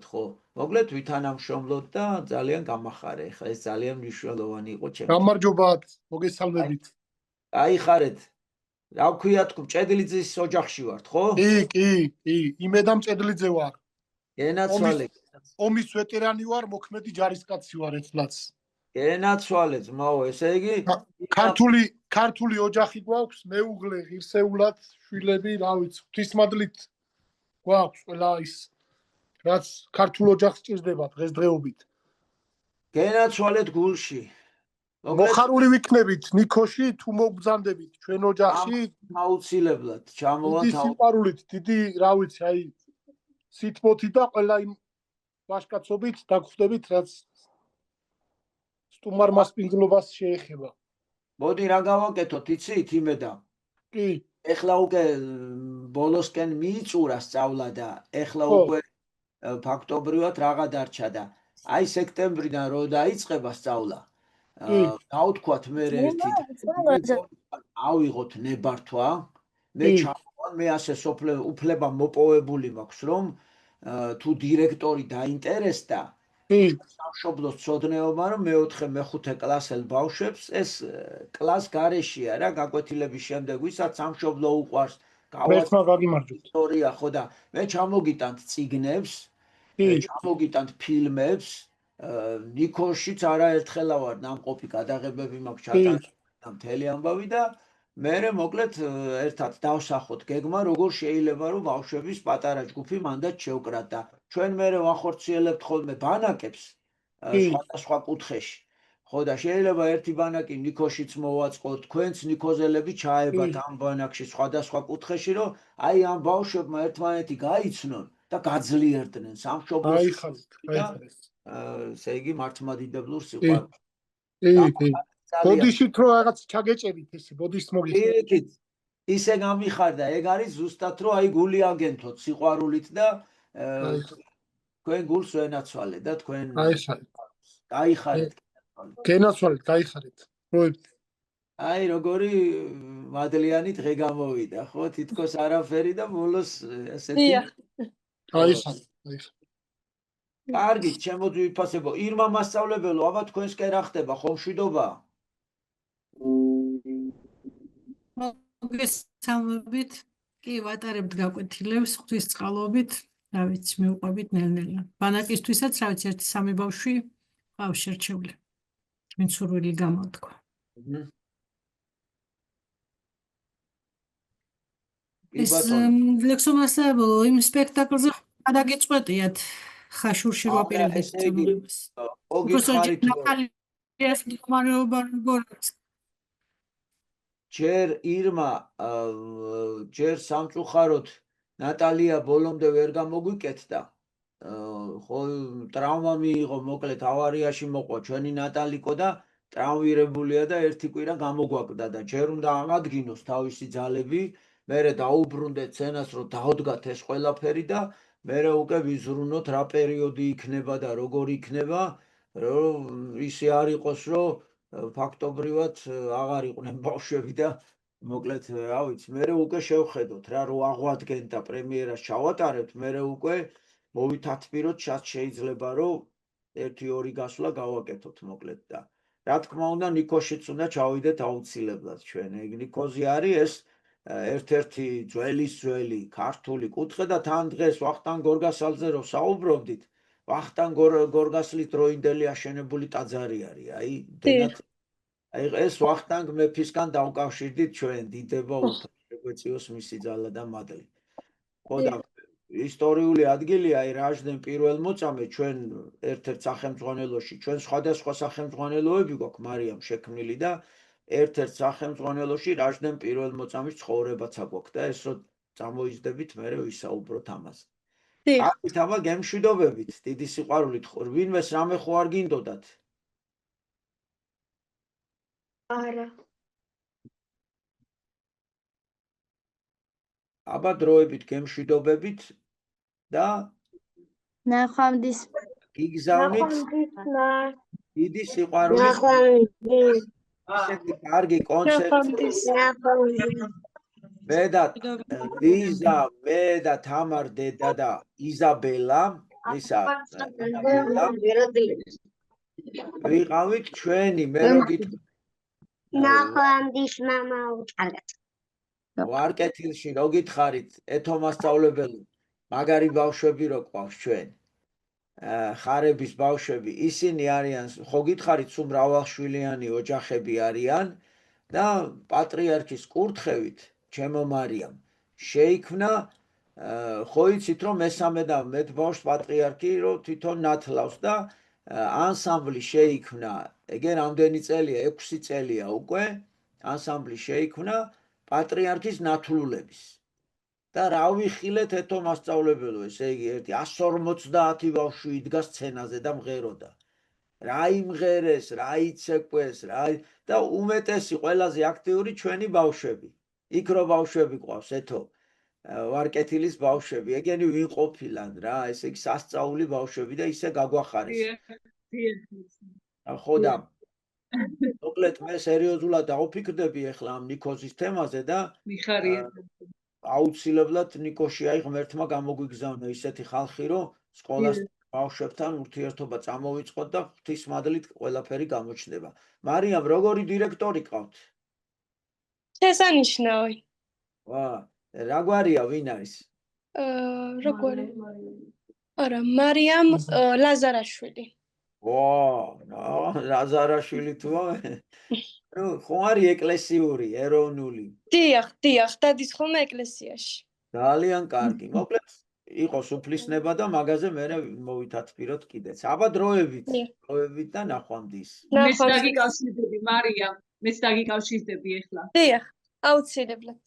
ხო, მოკლედ ვითანამშრომლოთ და ძალიან გამახარე. ხა ეს ძალიან მნიშვნელოვანი იყო ჩემთვის. გამარჯობათ, მოგესალმებით. აიხარეთ. რა ვქვია თქო, ჭედლიძის ოჯახში ვართ, ხო? კი, იმედამ ჭედლიძე ვარ. გენაცვალე. ომის ვეტერანი ვარ, მოქმედი ჯარისკაცი ვარ ეთლაც. გენაცვალე, ძმაო, ესე იგი ქართული ოჯახი გვაქვს, მეუღლე, ღირსეულად, შვილები, რა ვიცი, ღვთისმადლით გვაქვს ყველა ის რაც ქართულ ოჯახს ჭირდება დღესდღეობით. გენაცვალეთ გულში. მოხარული ვიქნებით ნიქოში თუ მოგბრძანდებით ჩვენ ოჯახში აუცილებლად ჩამოვათ დიდი სიყვარულით, დიდი რა ვიცი, აი სიტყვით და ყველა იმ ვაჟკაცობით დაგხვდებით, რაც სტუმარ მასპინძლობას შეეხება. მოდი რა გავაკეთოთ, იცით იმედა? კი. ეხლა უკვე ბოლოსკენ მიიწურა სწავლა და ეხლა უკვე ფაქტობრივად რაღა დარჩა და აი სექტემბრიდან რო დაიწყება სწავლა დავთქვათ მე ერთი ავიღოთ ნებართვა, მე ჩავვალ, მე ასე უფლება მოპოვებული მაქვს, რომ თუ დირექტორი დაინტერესდა სამშობლოს ცოდნეობა, რომ მე-4, მე-5 კლასელ ბავშვებს ეს კლას გარეშეა რა, გაკვეთილების შემდეგ, ვისაც სამშობლო უყვარს, ისტორია, ხო და მე ჩამოგიტანთ წიგნებს, ჩამოგიტანთ ფილმებს, ნიქოშიც არაერთხელა ვარ ნამყოფი გადაღებები მაქვს ჩატარებული მთელი ამბავი და მე მოკლედ ერთად დავსახოთ გეგმა, როგორ შეიძლება რომ ბავშვების პატარა ჯგუფი მანდაც შევკრათ და ჩვენ მე ვახორციელებთ ხოლმე ბანაკებს სხვადასხვა კუთხეში. ხო და შეიძლება ერთი ბანაკი ნიქოშიც მოვაწყოთ, თქვენც ნიქოზელები ჩაებათ ამ ბანაკში სხვადასხვა კუთხეში, რომ აი ამ ბავშვებმა ერთმანეთი გაიცნონ და გაძლიერდნენ სამშობლოს. ესე იგი მართლმადიდებლურ სიყვარულს. ბოდიშით რო რაღაც ჩაგეჭერით ესე, ბოდიშს მოგიხსენით. ისე გამიხარდა, ეგ არის ზუსტად რომ აი გული აგენთოთ სიყვარულით და თქვენ გულს ვენაცვალე და თქვენ გაიხარეთ. გენაცვალეთ, გაიხარეთ. აი როგორი მადლიანი დღე გამოვიდა, ხო? თითქოს არაფერი და ბოლოს ესეთი. გაიხარეთ. კარგი, ჩემოდი ვიფასებო. ირმა მასწავლებელო, აბა თქვენს კი რა ხდება, ხო მშვიდობა? მოგესალმებით. კი, ვატარებთ გაკვეთილებს ღვთისწყალობით, რა ვიცი, მივყვებით ნელ-ნელა. ბანაკისთვისაც, რა ვიცი, 1-3 ბავშვი ყავს შერჩეული. ვინც სურვილი გამოთქვა. ეს ლექსომასწავლებლო იმ სპექტაკლზე გადაგეწყვეტიათ ხაშურში რა პირდაპირ წამოებას. მოგიხარით ნატალიას მდგომარეობა როგორიც? ჯერ ირმა ჯერ სამწუხაროდ ნატალია ბოლომდე ვერ გამოგვიკეთდა. ხო ტრავმა მიიღო, მოკლედ ავარიაში მოყვა ჩვენი ნატალიკო და ტრავმირებულია და ერთი კვირა გამოგვაკვდა და ჯერ უნდა აღადგინოს თავისი ძალები, მერე დაუბრუნდეთ სცენას, რომ დაუდგათ ეს ყველაფერი და მერე უკვე ვიზრუნოთ რა პერიოდი იქნება და როგორ იქნება, რომ ისე არ იყოს, რომ ფაქტობრივად აღარ იყვნენ ბავშვები და მოკლედ რა ვიცი, მერე უკვე შევხედოთ რა, რომ აღვადგენ და პრემიერას ჩავატარებთ, მერე უკვე მოვითათბიროთ, შეიძლება რომ 1-2 გასვლა გავაკეთოთ მოკლედ და რა თქმა უნდა ნიკოშიც უნდა ჩავიდეთ აუცილებლად ჩვენ. ნიკოზი არის ეს ერთ-ერთი ძველი ქართული კუთხე და თან დღეს ვახტანგ გორგასალზე რომ საუბრობდით, ვახტანგ გორგასლის დროინდელი აშენებული ტაძარი არის. აი ეს ვახტანგ მეფისგან დავკავშირდით ჩვენ, დიდება შეგვეციოს მისი ძალა და მადლი. ხო და ისტორიული ადგილია, აი რაჟდენ პირველ მოწამე ჩვენ ერთ-ერთ სახელმძღვანელოში, ჩვენ სხვადასხვა სახელმძღვანელოები გვაქვს მარიამ შექმნილი და ერთ-ერთ სახელმძღვანელოში რაჟდენ პირველ მოწამის ცხოვრებაც აგვაქვს და ეს რო წამოიზდებით, მერე ვისაუბროთ ამაზე. აქეთ ამა გემშვიდობებით, დიდი სიყვარულით ხო, ვინმეს რამე ხო არ გინდოდათ? არა. აბა დროებით გემშვიდობებით და ნახვამდის გიგზავნით დიდი სიყვარულით ისეთი კარგი კონცერტი მე და ლიზა, მე და თამარ დედა და იზაბელა ვიყავით ჩვენი მე რო გითხრათ ნახვამდის მამა უჭალეთ. ვარკეთილში რო გითხარით ეთომასწავლებელი მაგარი ბავშვები რო ყავს ჩვენ ხარების ბავშვები ისინი არიან ხო გითხარით სულ მრავალშვილიანი ოჯახები არიან და პატრიარქის კურთხევით ჩემო მარიამ შეიქმნა ხო იცით რომ მესამე და მეტ ბავშვს პატრიარქი რო თვითონ ნათლავს და ანსამბლი შეიქმნა ეგ რამდენი წელია 6 წელია უკვე ანსამბლი შეიქმნა პატრიარქის ნათლულების და რა ვიხილეთ ეთომასწავლებელო ესე იგი ერთი 150 ბავშვი იდგა სცენაზე და მღეროდა რა იმღერეს რა იცეკვეს რა და უმეტესი ყველაზე აქტიური ჩვენი ბავშვები იქ რო ბავშვები ყავს ეთო ვარკეთილის ბავშვები ეგენი ვინ ყოფილან რა ესე იგი სასწაული ბავშვები და ისე გაგვახარეს ხო და მოკლედ მე სერიოზულად დავფიქრდები ახლა ამ ნიკოზის თემაზე და მიხარია აუცილებლად ნიკოში აი ღმერთმა გამოგვიგზავნა ისეთი ხალხი რომ სკოლას ბავშვებთან ურთიერთობა წამოვიწყოთ და ღვთის მადლით ყველაფერი გამოჩნდება. მარიამ როგორი დირექტორი ყავთ? შესანიშნავი. ვა, რა გვარია ვინ არის? როგორი? არა, მარიამ ლაზარაშვილი. ვა, ლაზარაშვილი თუ ხო არის ეკლესიური, ეროვნული. დიახ, დადის ხოლმე ეკლესიაში. ძალიან კარგი. მოკლედ იყოს უფლისნება და მაგაზე მე მოვითათბიროთ კიდეც. აბა დროებით და ნახვამდის. მეც დაგიკავშირდები მარიამ, მეც დაგიკავშირდები ახლა. დიახ, აუცილებლად.